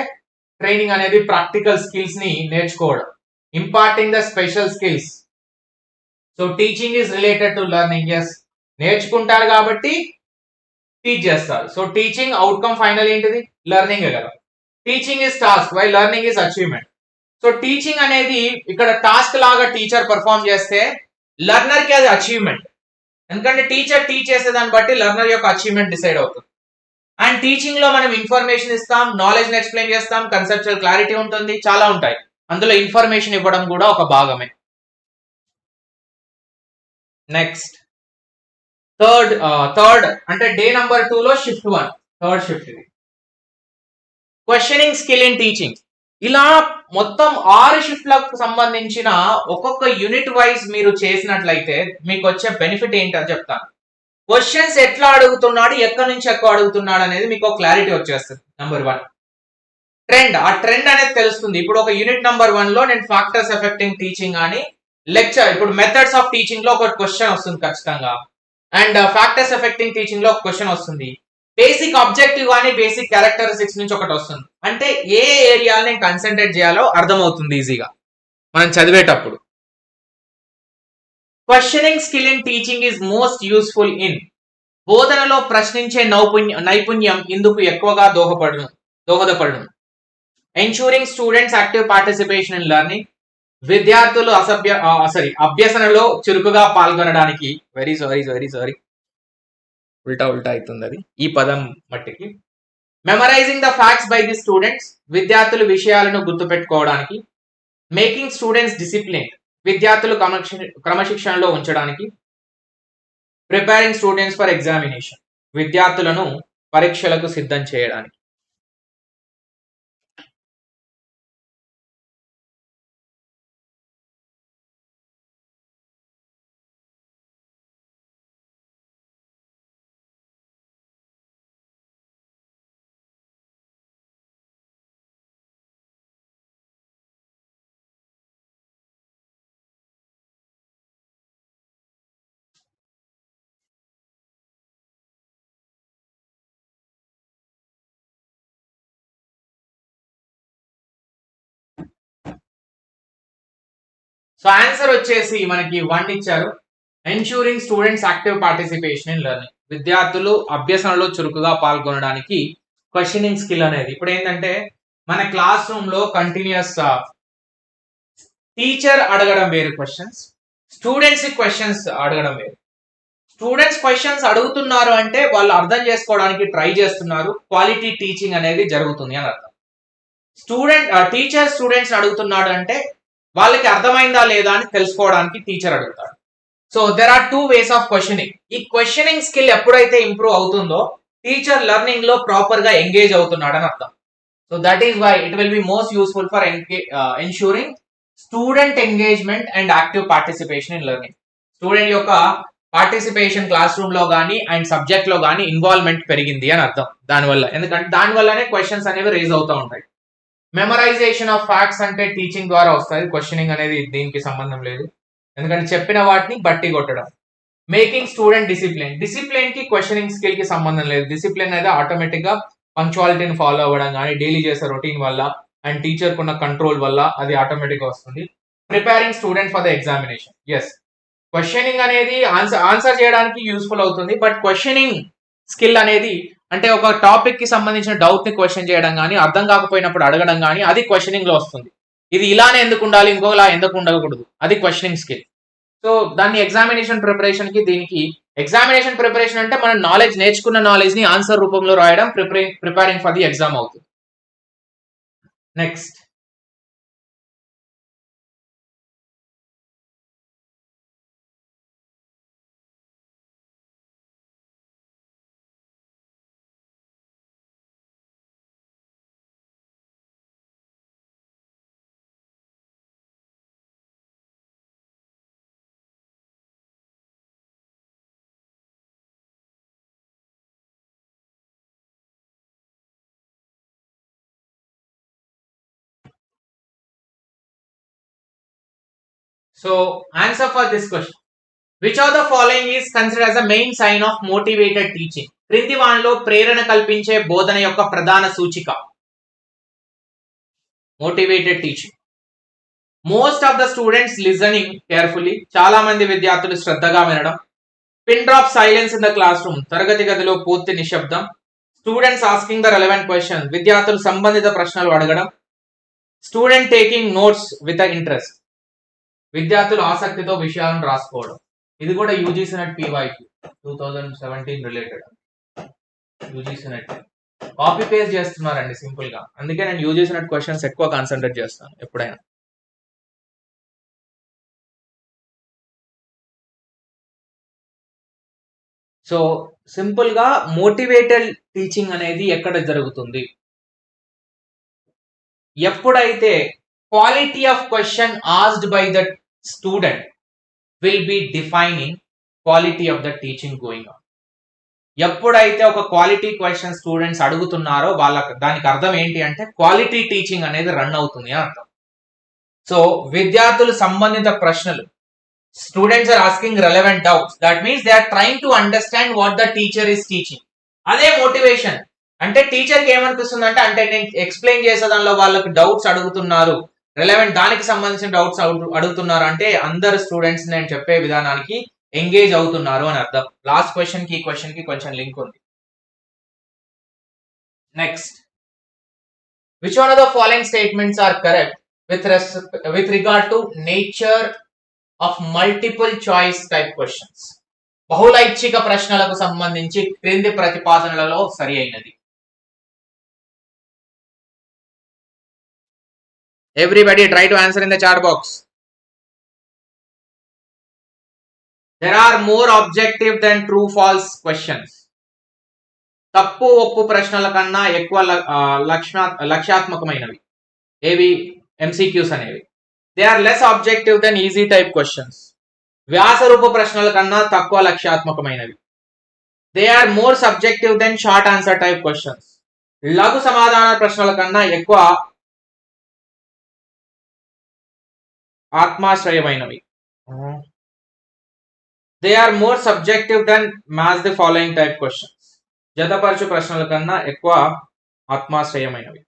Speaker 1: ట్రైనింగ్ అనేది ప్రాక్టికల్ స్కిల్స్ ని నేర్చుకోవడం, imparting the special skills. So teaching is related to learning. Yes, నేర్చుకుంటారు కాబట్టి టీచ్ చేస్తారు. సో టీచింగ్ అవుట్కమ్ ఫైనల్ ఏంటిది? లెర్నింగ్ కదా. Teaching is task, why learning is achievement. So teaching అనేది ఇక్కడ టాస్క్ లాగా టీచర్ పర్ఫామ్ చేస్తే లెర్నర్ కి అది అచీవ్మెంట్. ఎందుకంటే టీచర్ టీచ్ చేసే దాన్ని బట్టి లెర్నర్ యొక్క అచీవ్మెంట్ డిసైడ్ అవుతుంది. అండ్ టీచింగ్ లో మనం ఇన్ఫర్మేషన్ ఇస్తాం, నాలెడ్జ్ ఎక్స్ప్లెయిన్ చేస్తాం, కన్సెప్చువల్ క్లారిటీ ఉంటుంది, చాలా ఉంటాయి. అందులో ఇన్ఫర్మేషన్ ఇవ్వడం కూడా ఒక భాగమే. నెక్స్ట్ థర్డ్ అంటే డే నంబర్ 2 లో షిఫ్ట్ 1, థర్డ్ షిఫ్ట్ ఇది. Questioning skill in teaching. ఇలా మొత్తం 6 షిఫ్ట్లకు సంబంధించిన ఒక్కొక్క యూనిట్ వైజ్ మీరు చేసినట్లయితే మీకు వచ్చే బెనిఫిట్ ఏంటో చెప్తాను. క్వశ్చన్స్ ఎట్లా అడుగుతున్నాడు, ఎక్కడి నుంచి ఎక్కువ అడుగుతున్నాడు అనేది మీకు క్లారిటీ వచ్చేస్తుంది. నంబర్ 1 ట్రెండ్, ఆ ట్రెండ్ అనేది తెలుస్తుంది. ఇప్పుడు ఒక యూనిట్ నంబర్ 1 లో నేను ఫ్యాక్టర్స్ ఎఫెక్టింగ్ టీచింగ్ అని లెక్చర్, ఇప్పుడు మెథడ్స్ ఆఫ్ టీచింగ్ లో ఒక క్వశ్చన్ వస్తుంది ఖచ్చితంగా. అండ్ ఫ్యాక్టర్స్ ఎఫెక్టింగ్ టీచింగ్ లో ఒక క్వశ్చన్ వస్తుంది. బేసిక్ ఆబ్జెక్టివ్ కానీ బేసిక్ క్యారెక్టరిస్టిక్స్ నుంచి ఒకటి వస్తుంది. అంటే ఏ ఏరియాని కన్సన్ట్రేట్ చేయాలో అర్థమవుతుంది ఈజీగా మనం చదివేటప్పుడు. Questioning skill in teaching is most useful in, బోధనలో ప్రశ్నించే నైపుణ్యం ఇందుకు ఎక్కువగా దోహదపడును. Ensuring students active participation in learning, విద్యార్థులు అభ్యసనలో చురుకుగా పాల్గొనడానికి. వెరీ సారీ ఉల్టా అవుతుంది అది ఈ పదం మట్టికి. Memorising the facts by the students, విద్యార్థులు విషయాలను గుర్తుపెట్టుకోవడానికి. మేకింగ్ స్టూడెంట్స్ డిసిప్లిన్, విద్యార్థులు క్రమశిక్షణలో ఉంచడానికి. ప్రిపేరింగ్ స్టూడెంట్స్ ఫర్ ఎగ్జామినేషన్, విద్యార్థులను పరీక్షలకు సిద్ధం చేయడానికి. సో ఆన్సర్ వచ్చేసి మనకి 1 ఇచ్చారు. Ensuring students active participation in learning, విద్యార్థులు అభ్యసనలో చురుకుగా పాల్గొనడానికి క్వశ్చనింగ్ స్కిల్ అనేది. ఇప్పుడు ఏంటంటే మన క్లాస్ రూమ్ లో కంటిన్యూస్ టీచర్ అడగడం వేరు క్వశ్చన్స్, స్టూడెంట్స్ క్వశ్చన్స్ అడగడం వేరు. స్టూడెంట్స్ క్వశ్చన్స్ అడుగుతున్నారు అంటే వాళ్ళు అర్థం చేసుకోవడానికి ట్రై చేస్తున్నారు, క్వాలిటీ టీచింగ్ అనేది జరుగుతుంది అని అర్థం. టీచర్ స్టూడెంట్స్ అడుగుతున్నాడు అంటే వాళ్ళకి అర్థమైందా లేదా అని తెలుసుకోవడానికి టీచర్ అడుగుతాడు. So there are 2 ways of questioning. ఈ క్వశ్చనింగ్ స్కిల్ ఎప్పుడైతే ఇంప్రూవ్ అవుతుందో టీచర్ లెర్నింగ్ లో ప్రాపర్ గా ఎంగేజ్ అవుతున్నాడు అని అర్థం. So that is why it will be most useful for ensuring student engagement and active participation in learning. Student యొక్క participation classroom లో కానీ అండ్ సబ్జెక్ట్ లో కానీ ఇన్వాల్వ్మెంట్ పెరిగింది అని అర్థం దానివల్ల. ఎందుకంటే దానివల్లనే క్వశ్చన్స్ అనేవి రేజ్ అవుతూ ఉంటాయి. మెమరైజేషన్ ఆఫ్ ఫ్యాక్ట్స్ అంటే టీచింగ్ ద్వారా వస్తుంది, క్వశ్చనింగ్ అనేది దీనికి సంబంధం లేదు, ఎందుకంటే చెప్పిన వాటిని బట్టి కొట్టడం. మేకింగ్ స్టూడెంట్ డిసిప్లిన్, డిసిప్లిన్ కి క్వశ్చనింగ్ స్కిల్ కి సంబంధం లేదు. డిసిప్లిన్ అనేది ఆటోమేటిక్ గా పంక్చువాలిటీని ఫాలో అవ్వడం కానీ డైలీ చేసే రొటీన్ వల్ల అండ్ టీచర్ కున్న కంట్రోల్ వల్ల అది ఆటోమేటిక్ గా వస్తుంది. Preparing student for the examination, yes questioning అనేది ఆన్సర్ చేయడానికి యూస్ఫుల్ అవుతుంది, బట్ క్వశ్చనింగ్ స్కిల్ అనేది అంటే ఒక టాపిక్ కి సంబంధించిన డౌట్ ని క్వశ్చన్ చేయడం కానీ అర్థం కాకపోయినప్పుడు అడగడం కానీ అది క్వశ్చనింగ్ లో వస్తుంది. ఇది ఇలానే ఎందుకు ఉండాలి, ఇంకోలా ఎందుకు ఉండకూడదు, అది క్వశ్చనింగ్ స్కిల్. సో దాన్ని ఎగ్జామినేషన్ ప్రిపరేషన్ కి దీనికి ఎగ్జామినేషన్ ప్రిపరేషన్ అంటే మనం నాలెడ్జ్ నేర్చుకున్న నాలెడ్జ్ ని ఆన్సర్ రూపంలో రాయడం ప్రిపేరింగ్ ఫర్ ది ఎగ్జామ్ అవుతుంది. Next So answer for this question. Which of the following is considered as a main sign of motivated teaching? క్రింది వానిలో ప్రేరణ కల్పించే బోధన యొక్క ప్రధాన సూచిక. Motivated teaching. Most of the students listening carefully, చాలా మంది విద్యార్థులు శ్రద్ధగా వినడం. Pin drop silence in the classroom, తరగతి గదిలో పూర్తి నిశ్శబ్దం. Students asking the relevant question, విద్యార్థులు సంబంధిత ప్రశ్నలు అడగడం. Student taking notes with interest, విద్యార్థులు ఆసక్తితో విషయాలను రాసుకోవడం. ఇది కూడా UGC NET PYQ 2017 related. UGC NET copy paste చేస్తున్నారండి సింపుల్ గా, అందుకే నేను యూజీసీ నెట్ క్వశ్చన్స్ ఎక్కువ కాన్సన్ట్రేట్ చేస్తాను ఎప్పుడైనా. సో సింపుల్ గా మోటివేటెడ్ టీచింగ్ అనేది ఎక్కడ జరుగుతుంది? ఎప్పుడైతే quality of question asked by the student will be defining quality of the teaching going on. ఎప్పుడైతే ఒక క్వాలిటీ క్వశ్చన్ స్టూడెంట్స్ అడుగుతున్నారో వాళ్ళకి దానికి అర్థం ఏంటి అంటే క్వాలిటీ టీచింగ్ అనేది రన్ అవుతుంది అని అర్థం. సో విద్యార్థులు సంబంధిత ప్రశ్నలు, students are asking relevant doubts, that means they are trying to understand what the teacher is teaching. అదే మోటివేషన్. అంటే టీచర్కి ఏమనిపిస్తుంది అంటే నేను ఎక్స్ప్లెయిన్ చేసే దానిలో వాళ్ళకి డౌట్స్ అడుగుతున్నారు, రెలెవెంట్ దానికి సంబంధించిన డౌట్స్ అడుగుతున్నారు అంటే అందరు స్టూడెంట్స్ నేను చెప్పే విధానానికి ఎంగేజ్ అవుతున్నారు అని అర్థం. లాస్ట్ క్వశ్చన్ కి ఈ క్వశ్చన్ కి కొంచెం లింక్ ఉంది. Next, which one of the following statements are correct with regard to nature of multiple choice type questions? బహుళైచ్ఛిక ప్రశ్నలకు సంబంధించి క్రింది ప్రతిపాదనలలో సరి అయినది. Everybody try to answer in the chat box. There are more objective than true false questions. తప్పు ఒప్పు ప్రశ్నల కన్నా ఎక్కువ లక్ష్యాత్మకమైనవి ఏవి? MCQs అనేవి. They are less objective than easy type questions. వ్యాసరూప ప్రశ్నల కన్నా తక్కువ లక్ష్యాత్మకమైనవి. They are more subjective than short answer type questions. లఘు సమాధాన ప్రశ్నల కన్నా ఎక్కువ ఆత్మాశ్రయమైనవి. They are more subjective than match the following type questions. జతపరచు ప్రశ్నల కన్నా ఎక్కువ ఆత్మాశ్రయమైనవి.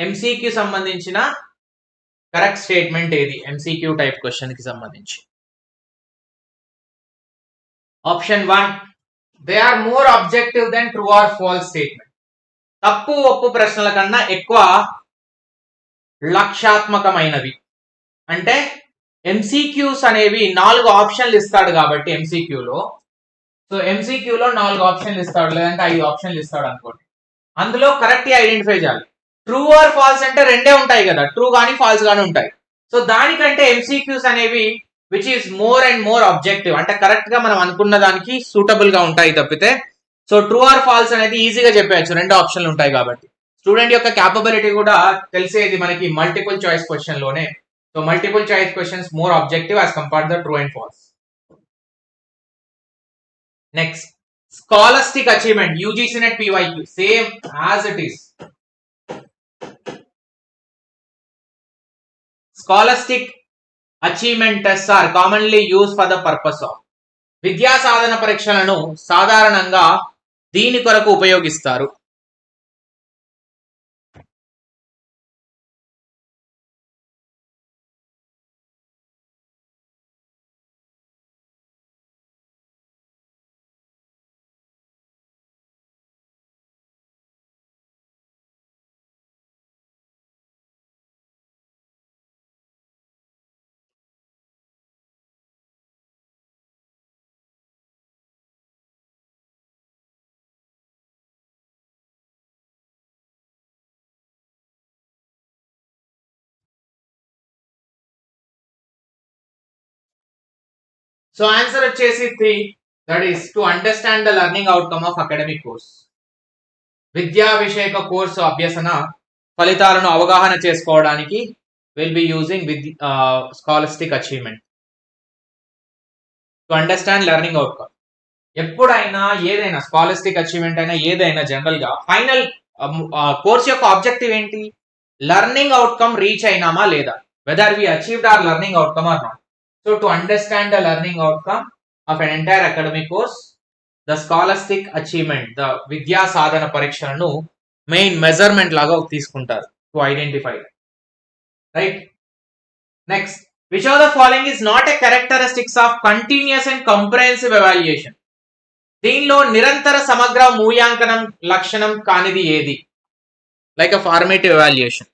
Speaker 1: ఎంసీక్యూ సంబంధించిన కరెక్ట్ స్టేట్మెంట్ ఏది? ఎంసీక్యూ టైప్ క్వశ్చన్ కి సంబంధించి option 1, they are more objective than true or false statement. తప్పు ఒప్పు ప్రశ్నల కన్నా ఎక్కువ లక్ష్యాత్మకమైనవి. అంటే ఎంసీక్యూస్ అనేవి 4 ఆప్షన్లు ఇస్తాడు కాబట్టి ఎంసీక్యూలో, సో ఎంసీక్యూలో 4 ఆప్షన్లు ఇస్తాడు, లేదంటే 5 ఆప్షన్లు ఇస్తాడు అనుకోండి. అందులో కరెక్ట్ ఐడెంటిఫై చేయాలి. ట్రూ ఆర్ ఫాల్స్ అంటే రెండే ఉంటాయి కదా, ట్రూ కానీ ఫాల్స్ కానీ ఉంటాయి. సో దానికంటే ఎంసీక్యూస్ అనేవి which is more and more objective, అంటే కరెక్ట్ గా మనం అనుకున్న దానికి సూటబుల్ గా ఉంటాయి తప్పితే. సో ట్రూ ఆర్ ఫాల్స్ అనేది ఈజీగా చెప్పేయచ్చు, 2 ఆప్షన్లు ఉంటాయి కాబట్టి. స్టూడెంట్ యొక్క క్యాపబిలిటీ కూడా తెలిసేది మనకి మల్టిపుల్ చాయిస్ క్వశ్చన్ లోనే. So multiple choice questions more objective as compared the true and false. Next, scholastic achievement UGC NET PYQ same as it is. Scholastic achievement tests are commonly use for the purpose of. విద్యా సాధన పరీక్షలను సాధారణంగా దీని కొరకు ఉపయోగిస్తారు. So answer వచ్చేసి 3, that is to understand the learning outcome of academic course. విద్యా విషయక కోర్సు అభ్యసన ఫలితాలను అవగాహన చేసుకోవడానికి will be using scholastic achievement to understand learning outcome. ఎప్పుడైనా ఏదైనా స్కాలస్టిక్ అచీవ్మెంట్ అయినా ఏదైనా జనరల్ గా ఫైనల్ కోర్స్ యొక్క ఆబ్జెక్టివ్ ఏంటి? లెర్నింగ్ అవుట్కమ్ రీచ్ అయినామా లేదా, whether we achieved our learning outcome or not. So to understand the learning outcome of an entire academic course, the scholastic achievement, the విద్యా సాధన పరీక్షలను మెయిన్ మెజర్మెంట్ లాగా తీసుకుంటారు to identify, right. Next, which of the following is not a characteristics of continuous and comprehensive evaluation? దీనిలో నిరంతర సమగ్ర మూల్యాంకనం లక్షణం కానిది ఏది? Like a formative evaluation.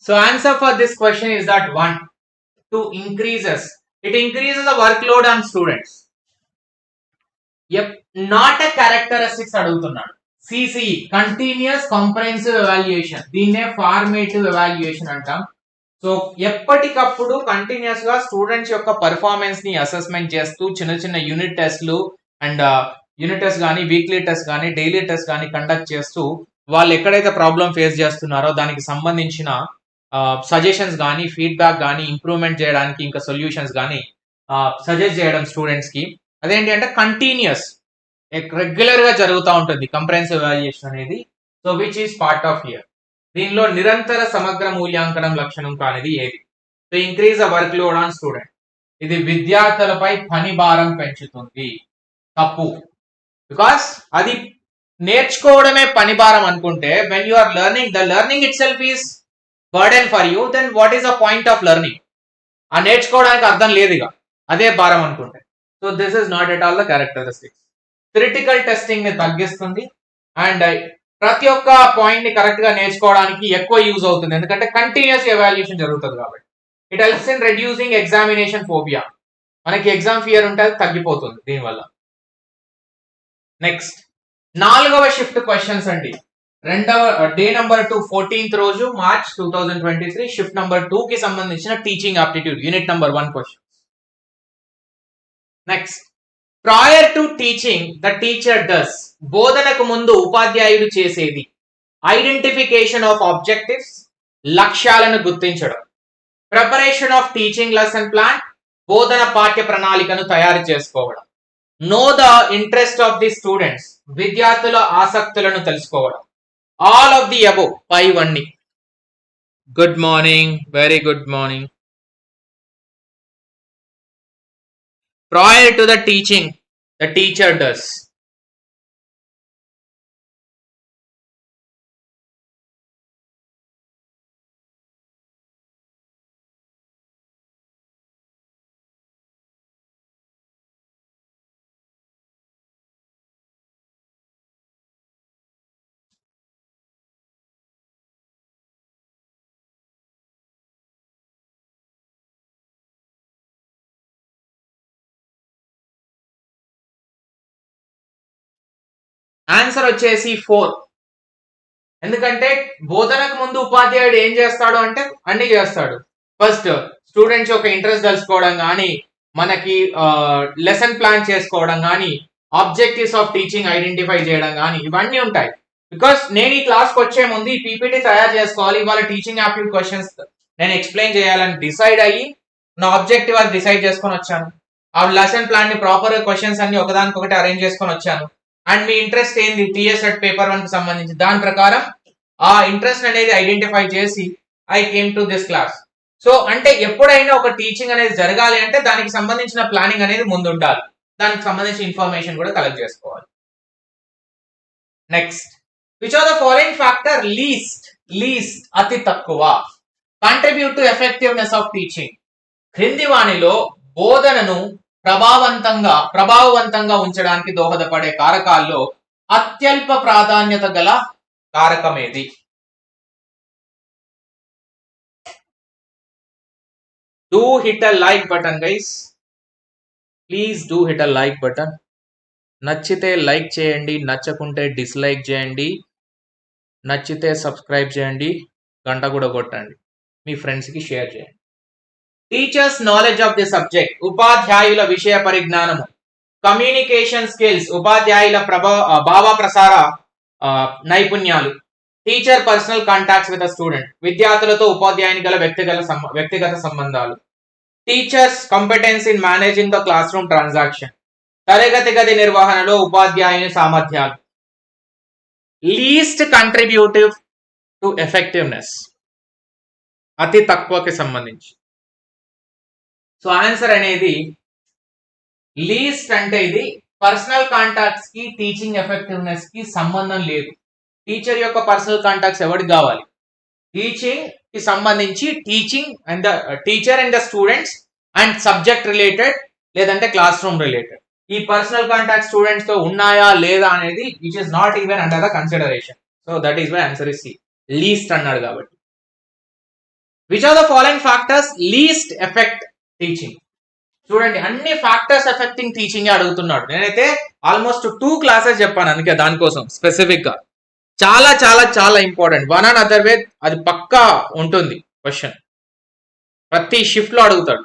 Speaker 1: So answer for this question is that 1, to increases. It increases the workload on students. Yep, not a characteristics అడుగుతున్నాడు. CCE, continuous comprehensive evaluation, దీన్నే formative evaluation అంటాం. సో ఎప్పటికప్పుడు కంటిన్యూస్ గా students యొక్క performance ని assessment చేస్తూ చిన్న చిన్న యూనిట్ టెస్ట్లు అండ్ యూనిట్ టెస్ట్ కానీ, వీక్లీ టెస్ట్ కానీ, డైలీ టెస్ట్ కానీ కండక్ట్ చేస్తూ వాళ్ళు ఎక్కడైతే ప్రాబ్లం ఫేస్ చేస్తున్నారో దానికి సంబంధించిన సజెషన్స్ కానీ, ఫీడ్బ్యాక్ కానీ, ఇంప్రూవ్మెంట్ చేయడానికి ఇంకా సొల్యూషన్స్ కానీ సజెస్ట్ చేయడం స్టూడెంట్స్ కి. అదేంటి అంటే కంటిన్యూస్ రెగ్యులర్ గా జరుగుతూ ఉంటుంది కంప్రహెన్సివ్ ఎవాల్యుయేషన్ అనేది. So which is part of here. దీనిలో నిరంతర సమగ్ర మూల్యాంకనం లక్షణం కానిది ఏది? So increase the work load on student, ఇది విద్యార్థులపై పని భారం పెంచుతుంది. తప్పు. బికాస్ అది నేర్చుకోవడమే పని భారం అనుకుంటే, when you are learning, the learning itself is burden for you, then what is the point of learning? ఆ నేర్చుకోవడానికి అర్థం లేదు ఇక, అదే భారం అనుకుంటే. So this is not at all the characteristics. Critical testing ని తగ్గిస్తుంది అండ్ ప్రతి ఒక్క పాయింట్ ని కరెక్ట్ గా నేర్చుకోవడానికి ఎక్కువ యూజ్ అవుతుంది, ఎందుకంటే కంటిన్యూస్ ఎవాల్యుయేషన్ జరుగుతుంది కాబట్టి. It helps in reducing examination phobia, మనకి ఎగ్జామ్ ఫియర్ ఉంటే అది తగ్గిపోతుంది దీనివల్ల. నెక్స్ట్, 4వ షిఫ్ట్ క్వశ్చన్స్ అండి. డే నంబర్ 2, 14th రోజు మార్చ్ 2023, షిఫ్ట్ నంబర్ 2 కి సంబంధించిన teaching aptitude unit number 1 question. Next, prior to teaching the teacher does, బోధనకు ముందు ఉపాధ్యాయుడు చేసేది ఐడెంటిఫికేషన్ ఆఫ్ ఆబ్జెక్టివ్స్, లక్ష్యాలను గుర్తించడం. Preparation of teaching lesson plan, బోధన పాఠ్య ప్రణాళికను తయారు చేసుకోవడం. Know the interest of the students, విద్యార్థుల ఆసక్తులను తెలుసుకోవడం. ఆల్ ఆఫ్ ది అబోవ్ పైవన్నీ. Good morning, very good morning. Prior to the teaching, the teacher does. Answer వచ్చేసి 4. ఎందుకంటే బోధనకు ముందు ఉపాధ్యాయుడు ఏం చేస్తాడు అంటే అన్ని చేస్తాడు. ఫస్ట్ స్టూడెంట్స్ యొక్క ఇంట్రెస్ట్ తెలుసుకోవడం కానీ, మనకి లెసన్ ప్లాన్ చేసుకోవడం కానీ, ఆబ్జెక్టివ్స్ ఆఫ్ టీచింగ్ ఐడెంటిఫై చేయడం కానీ ఇవన్నీ ఉంటాయి. బికాస్ నేను ఈ క్లాస్కి వచ్చే ముందు ఈ పీపీటీ తయారు చేసుకోవాలి, ఇవాళ టీచింగ్ యాప్టిట్యూడ్ క్వశ్చన్స్ నేను ఎక్స్ప్లెయిన్ చేయాలని డిసైడ్ అయ్యి నా ఆబ్జెక్టివ్ అది డిసైడ్ చేసుకొని వచ్చాను. ఆ లెసన్ ప్లాన్ ని ప్రాపర్ క్వశ్చన్స్ అన్ని ఒకదానికొకటి అరేంజ్ చేసుకొని వచ్చాను. అండ్ మీ ఇంట్రెస్ట్ ఏంది టీఎస్ఎట్ పేపర్ 1 కి సంబంధించి, దాని ప్రకారం ఆ ఇంట్రెస్ట్ అనేది ఐడెంటిఫై చేసి I came to this class. So అంటే ఎప్పుడైనా ఒక టీచింగ్ అనేది జరగాలి అంటే దానికి సంబంధించిన ప్లానింగ్ అనేది ముందు ఉండాలి, దానికి సంబంధించిన ఇన్ఫర్మేషన్ కూడా కలెక్ట్ చేసుకోవాలి. Next, which are the following factor least అతి తక్కువ contribute to effectiveness of teaching. క్రింది వాణిలో బోధనను ప్రభావవంతంగా ఉంచడానికి దోహదపడే కారకాల్లో అత్యల్ప ప్రాధాన్యత గల కారకం ఏది? Do hit a like button, guys. Please do hit a like button. నచ్చితే లైక్ చేయండి, నచ్చకుంటే డిస్లైక్ చేయండి, నచ్చితే సబ్స్క్రైబ్ చేయండి, గంట కూడా కొట్టండి, మీ ఫ్రెండ్స్కి షేర్ చేయండి. Teachers knowledge of the subject, ఉపాధ్యాయుల విషయ పరిజ్ఞానము. కమ్యూనికేషన్ స్కిల్స్, ఉపాధ్యాయుల భావ ప్రసార నైపుణ్యాలు. Teacher personal contacts with student, విద్యార్థులతో ఉపాధ్యాయుని గల వ్యక్తిగత సంబంధాలు. Teachers competence in managing the classroom transaction, తరగతి గది నిర్వహణలో ఉపాధ్యాయుని సామర్థ్యాలు. లీస్ట్ కంట్రిబ్యూటివ్ టు ఎఫెక్టివ్నెస్, అతి తక్కువకి సంబంధించి. సో ఆన్సర్ అనేది లీస్ట్ అంటే ఇది పర్సనల్ కాంటాక్ట్స్ కి టీచింగ్ ఎఫెక్టివ్నెస్ కి సంబంధం లేదు. టీచర్ యొక్క పర్సనల్ కాంటాక్ట్స్ ఎవరికి కావాలి? టీచింగ్ కి సంబంధించి teaching and the teacher and the students and subject related లేదంటే క్లాస్ రూమ్ రిలేటెడ్. ఈ పర్సనల్ కాంటాక్ట్ స్టూడెంట్స్ తో ఉన్నాయా లేదా అనేది which is not even under the consideration. So that is my answer is C, least అన్నాడు కాబట్టి. Which are the following factors least effect teaching? చూడండి, అన్ని ఫ్యాక్టర్స్ ఎఫెక్టింగ్ టీచింగ్ అడుగుతున్నాడు. నేనైతే ఆల్మోస్ట్ 2 క్లాసెస్ చెప్పాను, అందుకే దానికోసం స్పెసిఫిక్ గా చాలా చాలా చాలా important. One and other way అది పక్కా ఉంటుంది క్వశ్చన్, ప్రతి షిఫ్ట్ లో అడుగుతాడు.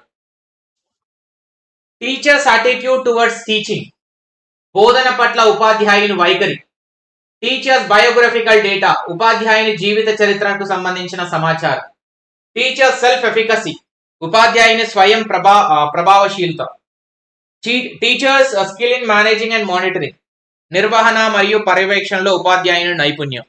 Speaker 1: టీచర్స్ అటిట్యూడ్ టువర్డ్స్ టీచింగ్, బోధన పట్ల ఉపాధ్యాయుని వైఖరి. టీచర్స్ బయోగ్రఫికల్ డేటా, ఉపాధ్యాయుని జీవిత చరిత్రకు సంబంధించిన సమాచారం. టీచర్స్ సెల్ఫ్ ఎఫికసీ, ఉపాధ్యాయుని స్వయం ప్రభావశీలత. Teachers skill in managing and monitoring, నిర్వహణ మరియు పర్యవేక్షణలో ఉపాధ్యాయుని నైపుణ్యం.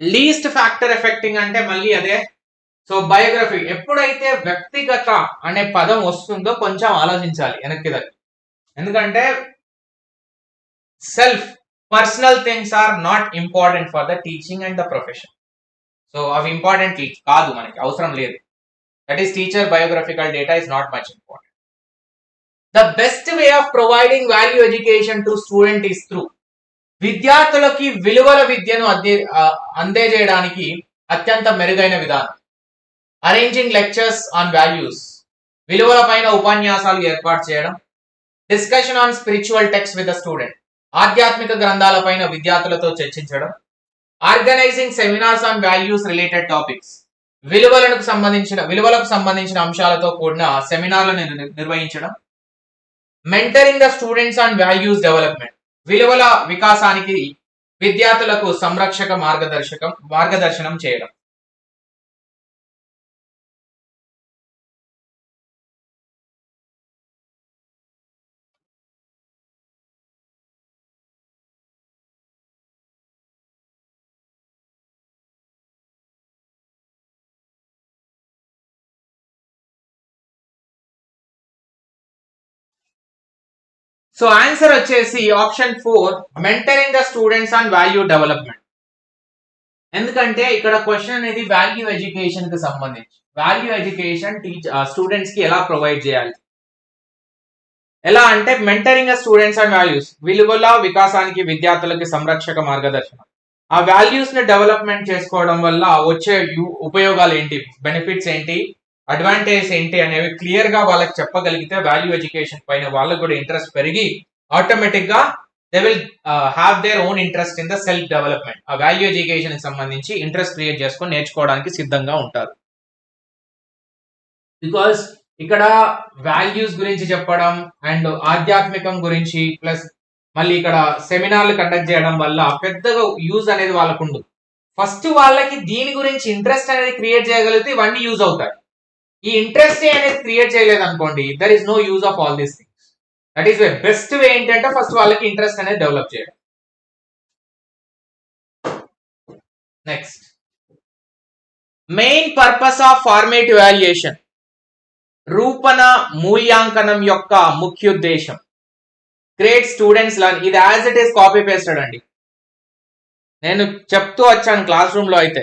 Speaker 1: లీస్ట్ ఫ్యాక్టర్ ఎఫెక్టింగ్ అంటే మళ్ళీ అదే. సో బయోగ్రఫీ, ఎప్పుడైతే వ్యక్తిగత అనే పదం వస్తుందో కొంచెం ఆలోచించాలి వెనక్కి దగ్గర. ఎందుకంటే self personal things are not important for the teaching and the profession. So అవి ఇంపార్టెంట్ కాదు, మనకి అవసరం లేదు. That is teacher biographical data is not much important. The best way of providing value education to student is through, విద్యార్థులకి విలువల విద్యను అందజేయడానికి అత్యంత మెరుగైన విధానం. అరేంజింగ్ లెక్చర్స్ ఆన్ వాల్యూస్, విలువల పైన ఉపన్యాసాలు ఏర్పాటు చేయడం. Discussion on spiritual text with the student, ఆధ్యాత్మిక గ్రంథాలపైన విద్యార్థులతో చర్చించడం. Organizing seminars on values related topics, విలువలకు సంబంధించిన అంశాలతో కూడిన సెమినార్లను నిర్వహించడం. Mentoring the students on values development, విలువల వికాసానికి విద్యార్థులకు సంరక్షక మార్గదర్శనం చేయడం. సో ఆన్సర్ వచ్చేసి option 4, mentoring the students on value development. ఎందుకంటే ఇక్కడ క్వశ్చన్ అనేది వాల్యూ ఎడ్యుకేషన్ కి సంబంధించి. వాల్యూ ఎడ్యుకేషన్ స్టూడెంట్స్ కి ఎలా ప్రొవైడ్ చేయాలి, ఎలా అంటే మెంటరింగ్ స్టూడెంట్స్ అండ్ వాల్యూస్, విలువల వికాసానికి విద్యార్థులకి సంరక్షక మార్గదర్శనం. ఆ వాల్యూస్ ని డెవలప్మెంట్ చేసుకోవడం వల్ల వచ్చే ఉపయోగాలు ఏంటి, బెనిఫిట్స్ ఏంటి, అడ్వాంటేజ్ ఏంటి అనేవి క్లియర్ గా వాళ్ళకి చెప్పగలిగితే వాల్యూ ఎడ్యుకేషన్ పైన వాళ్ళకు కూడా ఇంట్రెస్ట్ పెరిగి ఆటోమేటిక్ గా they will have their own interest in the self development. ఆ వాల్యూ ఎడ్యుకేషన్ కి సంబంధించి ఇంట్రెస్ట్ క్రియేట్ చేసుకొని నేర్చుకోవడానికి సిద్ధంగా ఉంటారు. బికాస్ ఇక్కడ వాల్యూస్ గురించి చెప్పడం అండ్ ఆధ్యాత్మికం గురించి ప్లస్ మళ్ళీ ఇక్కడ సెమినార్లు కండక్ట్ చేయడం వల్ల పెద్దగా యూజ్ అనేది వాళ్ళకు ఉండదు. ఫస్ట్ వాళ్ళకి దీని గురించి ఇంట్రెస్ట్ అనేది క్రియేట్ చేయగలిగితే ఇవన్నీ యూజ్ అవుతాయి. ఈ ఇంట్రెస్ట్ అనేది క్రియేట్ చేయలేదు అనుకోండి, there is no use of all these things. That is best way ఏంటంటే ఫస్ట్ వాళ్ళకి ఇంట్రెస్ట్ అనేది డెవలప్ చేయడం. Next, main purpose of formative valuation, రూపణ మూల్యాంకనం యొక్క ముఖ్య ఉద్దేశం. గ్రేట్ స్టూడెంట్స్ లర్న్, ఇది as it is copy pasted అండి. నేను చెప్తూ వచ్చాను క్లాస్ రూమ్ లో అయితే,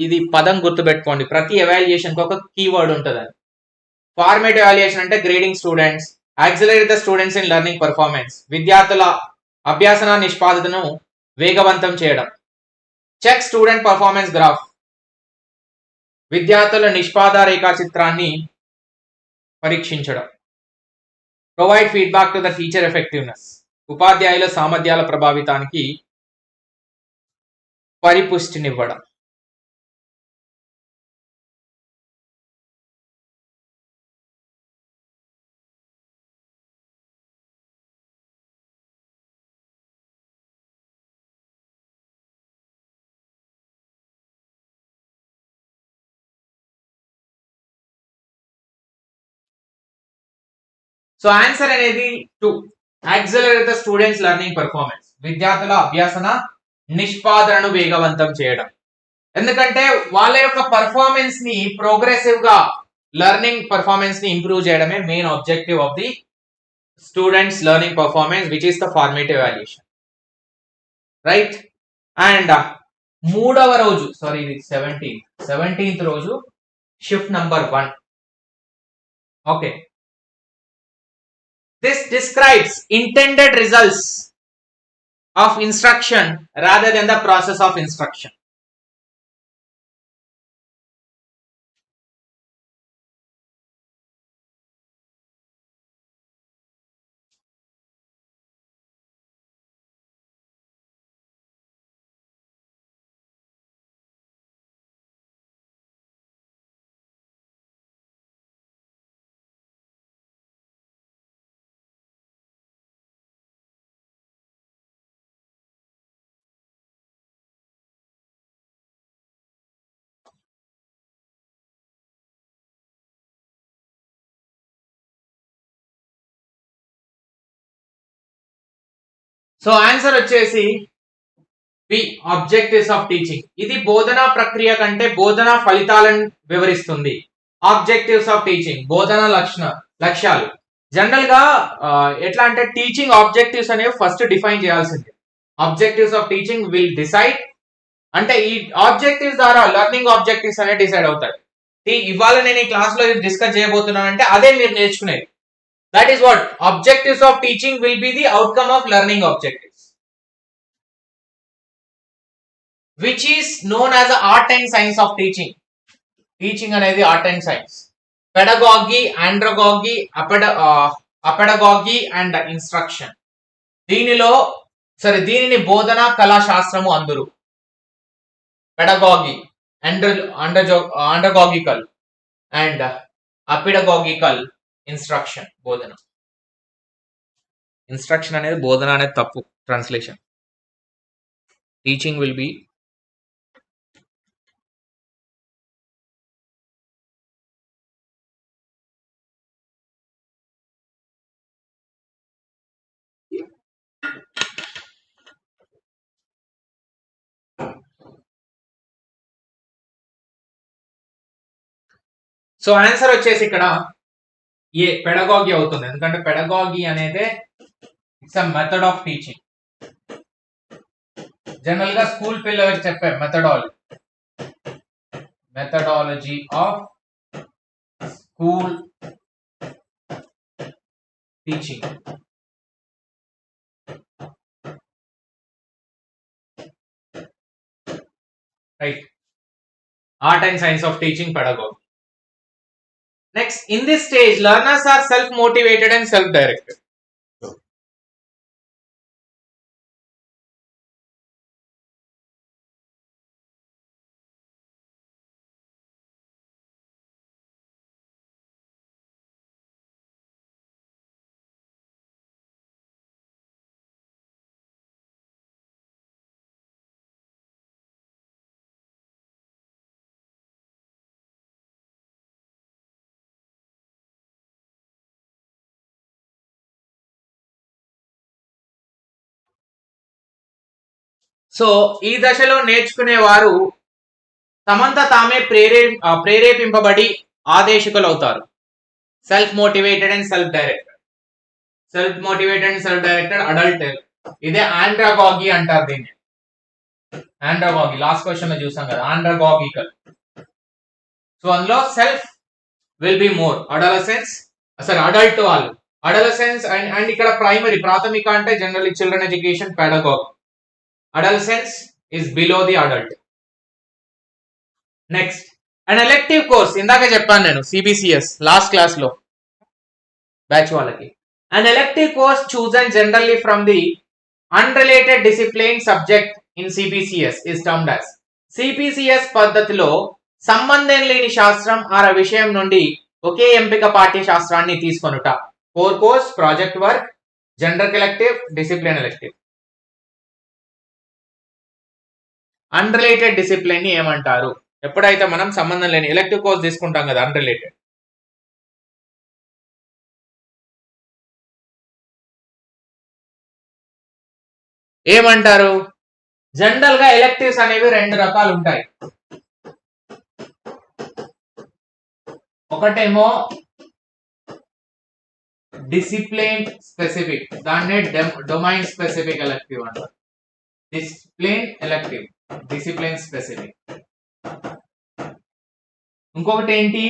Speaker 1: ఇది పదం గుర్తుపెట్టుకోండి, ప్రతి ఎవాల్యుయేషన్ కి ఒక కీవర్డ్ ఉంటుందని. ఫార్మేటివ్ ఎవాల్యుయేషన్ అంటే grading students, accelerate the students in learning performance, విద్యార్థుల అభ్యాసన నిష్పాదతను వేగవంతం చేయడం. చెక్ స్టూడెంట్ పర్ఫార్మెన్స్ గ్రాఫ్, విద్యార్థుల నిష్పాద రేఖాచిత్రాన్ని పరీక్షించడం. Provide feedback to the teacher effectiveness, ఉపాధ్యాయుల సామర్థ్యాల ప్రభావితానికి పరిపుష్టినివ్వడం. సో ఆన్సర్ అనేది 2. Accelerate the students learning performance, విద్యార్థుల అభ్యాసన నిష్పాదనను వేగవంతం చేయడం. ఎందుకంటే వాళ్ళ యొక్క పర్ఫార్మెన్స్ ని ప్రోగ్రెసివ్ గా లెర్నింగ్ పర్ఫార్మెన్స్ ని ఇంప్రూవ్ చేయడమే main objective of the students learning performance, which is the formative valuation, right. And మూడవ రోజు, సారీ ఇది 17th రోజు, shift number 1. Okay, this describes intended results of instruction rather than the process of instruction. So answer వచ్చేసి B, objectives of teaching. ఇది బోధనా ప్రక్రియ కంటే బోధనా ఫలితాలను వివరిస్తుంది. ఆబ్జెక్టివ్స్ ఆఫ్ టీచింగ్, బోధనా లక్ష్యాలు. జనరల్ గా ఎట్లా అంటే టీచింగ్ ఆబ్జెక్టివ్స్ అనేవి ఫస్ట్ డిఫైన్ చేయాల్సింది. Objectives of teaching will decide, అంటే ఈ ఆబ్జెక్టివ్స్ ద్వారా లెర్నింగ్ ఆబ్జెక్టివ్స్ అనేవి డిసైడ్ అవుతాయి. ఇవాళ నేను ఈ క్లాస్ లో డిస్కస్ చేయబోతున్నాను అంటే అదే మీరు నేర్చుకునేది. That is what objectives of teaching will be the outcome of learning objectives, which is known as the art and science of teaching. Teaching అనేది art and science. Pedagogy, andragogy, apedagogy and instruction. దీనిని బోధన కళా శాస్త్రము అందరు. Pedagogy, andragogical and apedagogical, instruction బోధన. Instruction అనేది బోధన అనేది తప్పు translation. Teaching will be so answer వచ్చేసి ఇక్కడ ఏ పెడగాగి అవుతుంది. ఎందుకంటే పెడగాగి అనేది it's a method of teaching. General గా స్కూల్ పిల్లలకి చెప్పే methodology of school teaching. Right. Art and science of teaching pedagogy. Next, in this stage, learners are self-motivated and self-directed. So ఈ దశలో నేర్చుకునేవారు తమంతా తామే ప్రేరేపింపబడి ఆదేశికులవుతారు. Self motivated and self directed. Self motivated and self directed adult. ఇదే andragogy అంటారు దీన్ని. ఆండ్రాగాగి లాస్ట్ క్వశ్చన్ లో చూసాం కదా, ఆండ్రాగాగికల్. సో అందులో self will be more. Adolescence అసలు అడల్ట్ వాళ్ళు అడలసెన్స్ అండ్ ఇక్కడ ప్రైమరీ ప్రాథమిక అంటే generally children education pedagogue. Adolescence is below the adult. Next, an elective course. ఇందాక చెప్పాను నేను CBCS లాస్ట్ క్లాస్ లో బ్యాచ్ వాళ్ళకి. An elective course chosen generally from the unrelated discipline subject in CBCS is termed as. CBCS పద్ధతిలో సంబంధం లేని శాస్త్రం ఆ విషయం నుండి ఒకే ఎంపిక పాఠ్య శాస్త్రాన్ని తీసుకొనుట. Core course, project work, general elective, discipline elective. Unrelated discipline ని ఏమంటారు? ఎప్పుడైతే మనం సంబంధం లేని ఎలెక్టివ్ కోర్స్ తీసుకుంటాం కదా, అన్రిలేటెడ్. ఏమంటారు? జనరల్ గా ఎలెక్టివ్స్ అనేవి రెండు రకాలు ఉంటాయి. ఒకటేమో డిసిప్లిన్ స్పెసిఫిక్, దాన్నే డొమైన్ స్పెసిఫిక్ ఎలెక్టివ్ అంటారు. Discipline elective, discipline specific. ఇంకొకటి ఏంటి?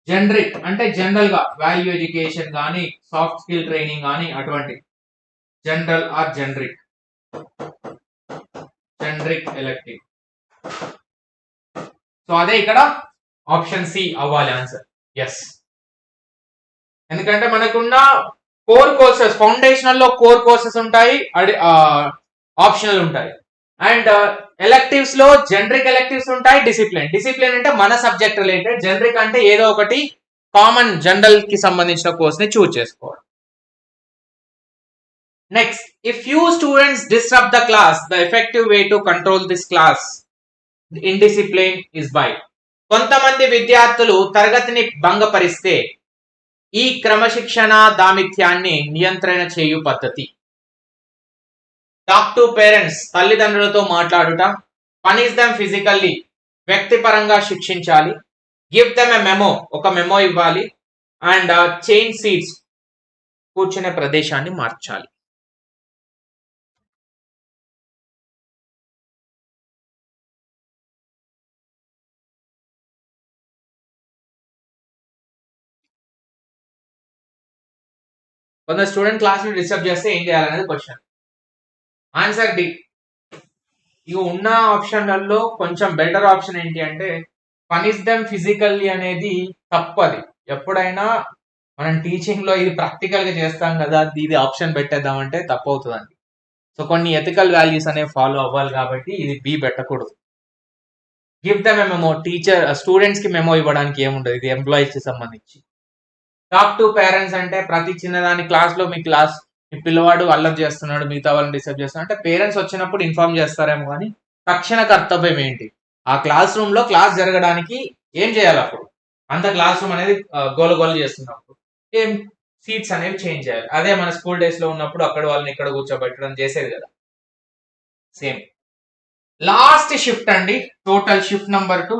Speaker 1: జనరిక్, అంటే జనరల్ గా వాల్యూ ఎడ్యుకేషన్ కానీ సాఫ్ట్ స్కిల్ ట్రైనింగ్ కానీ అటువంటి general or generic. Generic elective. So అదే ఇక్కడ ఆప్షన్ సి అవ్వాలి ఆన్సర్. ఎస్, ఎందుకంటే మనకున్న కోర్ కోర్సెస్, ఫౌండేషనల్ లో కోర్ కోర్సెస్ ఉంటాయి, ఆప్షనల్ ఉంటాయి. అండ్ ఎలెక్టివ్స్ లో జనరిక్ ఎలెక్టివ్స్ ఉంటాయి, డిసిప్లిన్. డిసిప్లిన్ అంటే మన సబ్జెక్ట్ రిలేటెడ్, జనరిక్ అంటే ఏదో ఒకటి కామన్ జనరల్ కి సంబంధించిన కోర్స్ ని చూస్ చేసుకోవాలి. Next, if few students disturb the class, the effective way to control this class indiscipline is by. కొంతమంది విద్యార్థులు తరగతిని భంగపరిస్తే ఈ క్రమశిక్షణ దామిత్యాన్ని నియంత్రణ చేయు పద్ధతి. టాక్ టు పేరెంట్స్, తల్లిదండ్రులతో మాట్లాడుట. పనిష్ దెమ్ ఫిజికల్లీ, వ్యక్తిపరంగా శిక్షించాలి. గివ్ దెమ్ ఎ మెమో, ఒక మెమో ఇవ్వాలి. అండ్ చేంజ్ సీట్స్, కూర్చునే ప్రదేశాన్ని మార్చాలి. కొంత స్టూడెంట్ క్లాస్ ని డిస్టర్బ్ చేస్తే ఏం చేయాలనేది క్వశ్చన్. Answer D. ఇక ఉన్న ఆప్షన్లలో కొంచెం బెటర్ ఆప్షన్ ఏంటి అంటే పనిష్ దెమ్ ఫిజికల్లీ అనేది తప్పది. ఎప్పుడైనా మనం టీచింగ్ లో ఇది ప్రాక్టికల్ గా చేస్తాం కదా, ఇది ఆప్షన్ పెట్టేద్దామంటే తప్పు అవుతుందండి. సో కొన్ని ఎథికల్ వాల్యూస్ అనేవి ఫాలో అవ్వాలి కాబట్టి ఇది బి పెట్టకూడదు. Give them a memo, teacher students కి మెమో ఇవ్వడానికి ఏముండదు, ఇది ఎంప్లాయీస్ కి సంబంధించి. టాక్ టు పేరెంట్స్ అంటే ప్రతి చిన్నదాని క్లాస్ లో మీ పిల్లవాడు అల్లరి చేస్తున్నాడు, మిగతా వాళ్ళని డిస్టర్బ్ చేస్తున్నాడు అంటే పేరెంట్స్ వచ్చినప్పుడు ఇన్ఫార్మ్ చేస్తారేమో, కానీ తక్షణ కర్తవ్యం ఏంటి? ఆ క్లాస్ రూమ్ లో క్లాస్ జరగడానికి ఏం చేయాలి? అప్పుడు అంత క్లాస్ రూమ్ అనేది గోల చేస్తున్నప్పుడు ఏం సీట్స్ అనేవి చేంజ్ చేయాలి. అదే మన స్కూల్ డేస్ లో ఉన్నప్పుడు అక్కడ వాళ్ళని ఇక్కడ కూర్చోబెట్టడం చేసేది కదా, సేమ్. లాస్ట్ షిఫ్ట్ అండి, total shift number 2,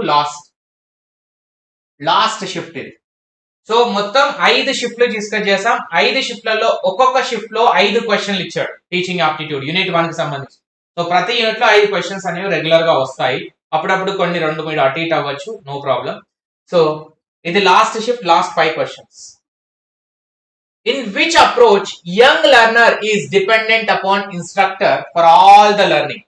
Speaker 1: last shift ఇది. సో మొత్తం 5 షిఫ్ట్లు డిస్కస్ చేసాం. 5 షిఫ్ట్లలో ఒక్కొక్క షిఫ్ట్ లో 5 క్వశ్చన్లు ఇచ్చాడు టీచింగ్ ఆప్టిట్యూడ్ యూనిట్ 1 కి సంబంధించి. సో ప్రతి యూనిట్ లో 5 క్వశ్చన్స్ అనేవి రెగ్యులర్ గా వస్తాయి. అప్పుడప్పుడు కొన్ని 2-3 అటు ఇటు అవ్వచ్చు, నో ప్రాబ్లం. సో ఇది last shift, last 5 questions. In which approach young learner is dependent upon instructor for all the learning?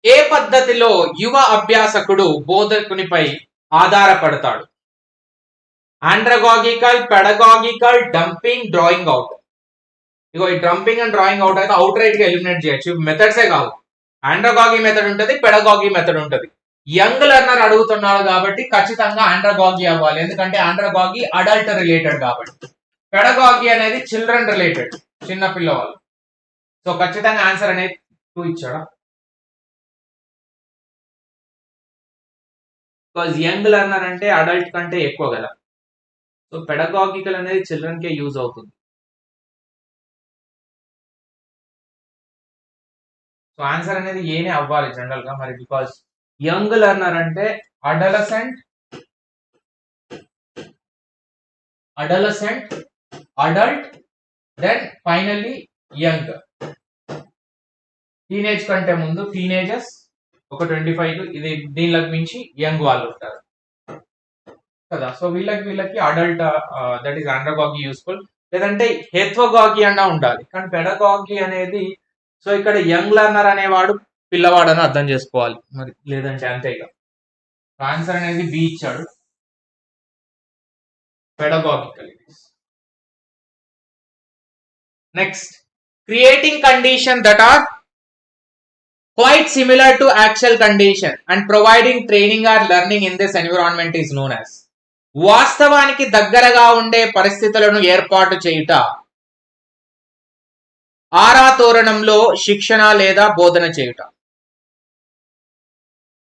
Speaker 1: ఏ పద్ధతిలో యువ అభ్యాసకుడు బోధకునిపై ఆధారపడతాడు? ఆండ్రగాగికల్, పెడగాగికల్, డంపింగ్, డ్రాయింగ్ అవుట్. ఇగో ఈ డంపింగ్ అండ్ డ్రాయింగ్ అవుట్ అయితే అవుట్ రైట్ గా ఎలిమినేట్ చేయొచ్చు. మెథడ్సే కావు, ఆండ్రగాగి మెథడ్ ఉంటుంది, పెడగాగి మెథడ్ ఉంటుంది. యంగ్ లెర్నర్ అడుగుతున్నాడు కాబట్టి ఖచ్చితంగా ఆండ్రగాగి అవ్వాలి, ఎందుకంటే ఆండ్రగాగి అడల్ట్ రిలేటెడ్ కాబట్టి. పెడగాగి అనేది చిల్డ్రన్ రిలేటెడ్, చిన్న పిల్లవాళ్ళు. సో ఖచ్చితంగా ఆన్సర్ అనేది 2 ఇచ్చాడా? బికాజ్ యంగ్ లెర్నర్ అంటే అడల్ట్ కంటే ఎక్కువ కదా. సో పెడగాగికల్ అనేది చిల్డ్రన్ కే యూజ్ అవుతుంది. సో ఆన్సర్ అనేది ఏనే అవ్వాలి జనరల్ గా మరి, బికాజ్ యంగ్ లెర్నర్ అంటే adolescent, adult, then finally young. Teenage కంటే ముందు టీనేజర్స్ ఒక 25, ఇది దీనిలోకి మించి యంగ్ వాళ్ళు ఉంటారు కదా. సో వీళ్ళకి అడల్ట్, దట్ ఈస్ ఆండ్రగాగి యూస్ఫుల్, లేదంటే హెత్వగాగి అన్నా ఉండాలి. కానీ పెడగాగి అనేది, సో ఇక్కడ యంగ్ లెర్నర్ అనేవాడు పిల్లవాడు అని అర్థం చేసుకోవాలి మరి, లేదంటే అంతే ఇక. ఆన్సర్ అనేది బి ఇచ్చాడు, pedagogical. Next, creating condition that are quite similar to actual condition and providing training or learning in this environment is known as. వాస్తవానికి దగ్గరగా ఉండే పరిస్థితులను ఏర్పాటు చేయుట, ఆరాతోరణంలో శిక్షణ లేదా బోధన చేయుట.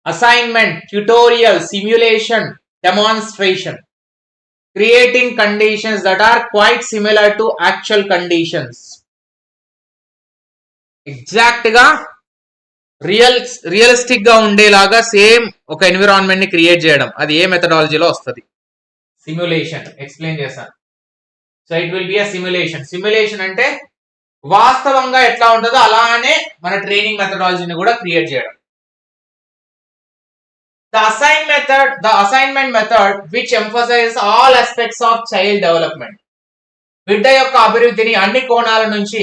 Speaker 1: Assignment, tutorial, simulation, demonstration. Creating conditions that are quite similar to actual conditions. Exact గా రియలిస్టిక్ గా ఉండేలాగా సేమ్ ఒక ఎన్విరాన్మెంట్ ని క్రియేట్ చేయడం, అది ఏ మెథడాలజీలో వస్తుంది? సిమ్యులేషన్. ఎక్స్ప్లెయిన్ చేశాను. So it will be a simulation. Simulation అంటే వాస్తవంగా ఎట్లా ఉంటుందో అలానే మన ట్రైనింగ్ మెథడాలజీని కూడా క్రియేట్ చేయడం. The assignment method which emphasise all aspects of child development. బిడ్డ యొక్క అభివృద్ధిని అన్ని కోణాల నుంచి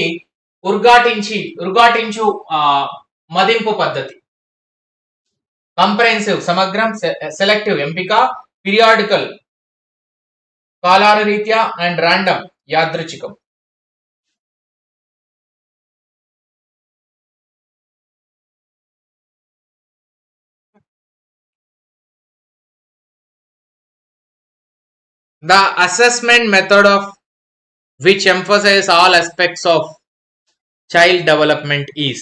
Speaker 1: ఉద్ఘాటించు మదింపు పద్ధతి. కంప్రెహెన్సివ్ సమగ్రం, సెలెక్టివ్ ఎంపిక, పీరియాడికల్ కాలానురీత్యా, అండ్ ర్యాండమ్ యాదృచ్ఛికం. The assessment method of which emphasizes all aspects of child development is.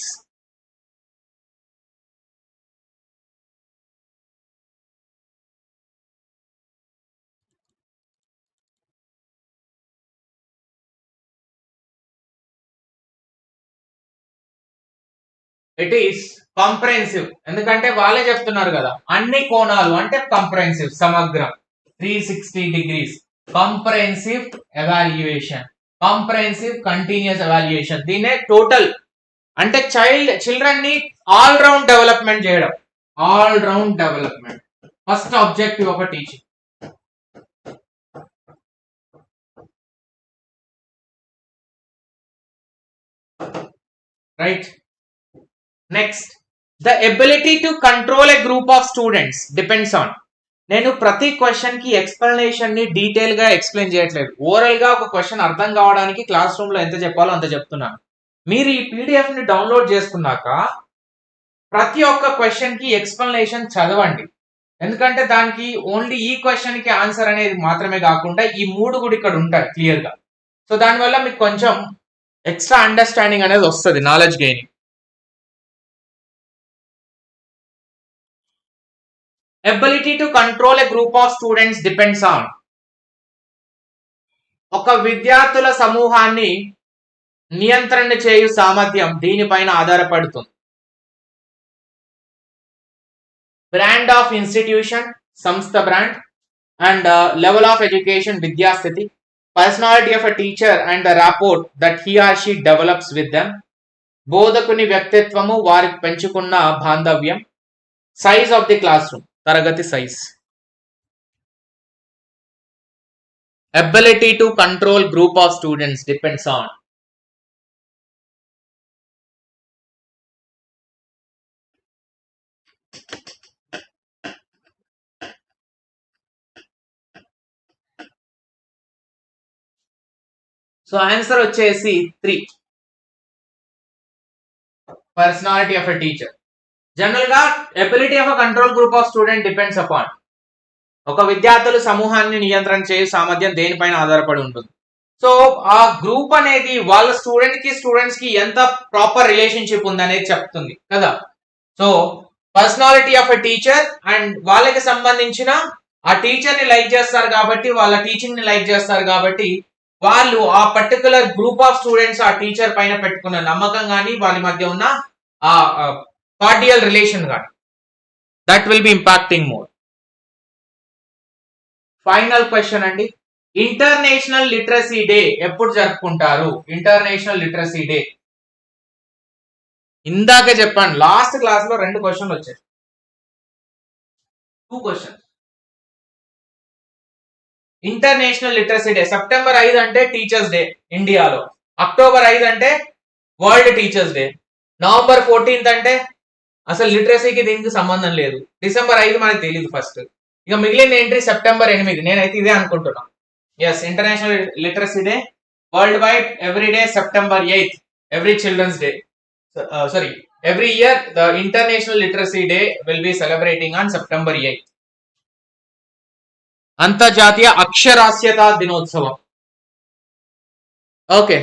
Speaker 1: It is comprehensive, ఎందుకంటే వాళ్ళే చెప్తున్నారు కదా, అన్ని కోణాలు అంటే కాంప్రహెన్సివ్, సమగ్రం, 360 degrees. Comprehensive evaluation, comprehensive continuous evaluation. దీనే టోటల్ అంటే చిల్డ్రన్ ని ఆల్ రౌండ్ డెవలప్మెంట్ చేయడం. All round development first objective of teaching. Right. Next, the ability to control a group of students depends on. నేను ప్రతి question కి explanation ని detail గా explain చేయట్లేదు. ఓవరాల్ గా ఒక క్వశ్చన్ అర్థం కావడానికి క్లాస్ రూమ్ లో ఎంత చెప్పాలో అంత చెప్తున్నాను. మీరు ఈ పీడిఎఫ్ ని డౌన్లోడ్ చేసుకున్నాక ప్రతి ఒక్క క్వశ్చన్ కి ఎక్స్ప్లెనేషన్ చదవండి, ఎందుకంటే దానికి ఓన్లీ ఈ క్వశ్చన్ కి ఆన్సర్ అనేది మాత్రమే కాకుండా ఈ 3 కూడా ఇక్కడ ఉంటాయి క్లియర్ గా. సో దానివల్ల మీకు కొంచెం ఎక్స్ట్రా అండర్స్టాండింగ్ అనేది వస్తుంది, knowledge gaining. Ability to control a group of students depends on. ఒక విద్యార్థుల సమూహాన్ని నియంత్రణ చేయు సామర్థ్యం దీనిపైన ఆధారపడుతుంది. బ్రాండ్ ఆఫ్ ఇన్స్టిట్యూషన్, సంస్థ brand, and level of education, విద్యాస్థితి, personality of a teacher and the rapport that he or she develops with them, బోధకుని వ్యక్తిత్వము వారికి పెంచుకున్న బాంధవ్యం, size of the classroom, తరగతి size, ability to control group of students depends on so answer వచ్చేసి 3. Personality of a teacher. General గా ability of a control group of student depends upon, ఒక విద్యార్థులు సమూహాన్ని నియంత్రణ చేయు సామర్థ్యం దేనిపైన ఆధారపడి ఉంటుంది. సో ఆ గ్రూప్ అనేది వాళ్ళ స్టూడెంట్స్ కి ఎంత ప్రాపర్ రిలేషన్షిప్ ఉంది అనేది చెప్తుంది కదా. So personality of a teacher and వాళ్ళకి సంబంధించిన ఆ టీచర్ ని లైక్ చేస్తారు కాబట్టి, వాళ్ళ టీచింగ్ ని లైక్ చేస్తారు కాబట్టి, వాళ్ళు ఆ పర్టికులర్ గ్రూప్ ఆఫ్ స్టూడెంట్స్ ఆ టీచర్ పైన పెట్టుకున్న నమ్మకం కానీ, వాళ్ళ మధ్య ఉన్న ఆ కార్డియల్ రిలేషన్ కానీ, that will be impacting more. Final question అండి, ఇంటర్నేషనల్ లిటరసీ డే ఎప్పుడు జరుపుకుంటారు? ఇంటర్నేషనల్ లిటరసీ డే ఇందాక చెప్పాను, లాస్ట్ క్లాస్ లో 2 క్వశ్చన్లు వచ్చాయి, 2 questions. International literacy day September 5 అంటే టీచర్స్ డే ఇండియాలో, అక్టోబర్ 5 అంటే వరల్డ్ టీచర్స్ డే, నవంబర్ 14 అంటే అసలు లిటరసీకి దీనికి సంబంధం లేదు, డిసెంబర్ 5 మనకి తెలియదు ఫస్ట్, ఇక మిగిలిన ఎంట్రీ సెప్టెంబర్ 8. నేనైతే ఇదే అనుకుంటున్నాను. Yes, international literacy day worldwide every day September 8, every children's day, sorry every year the international literacy day will be celebrating on September 8. అంతర్జాతీయ అక్షరాస్యత దినోత్సవం. ఓకే,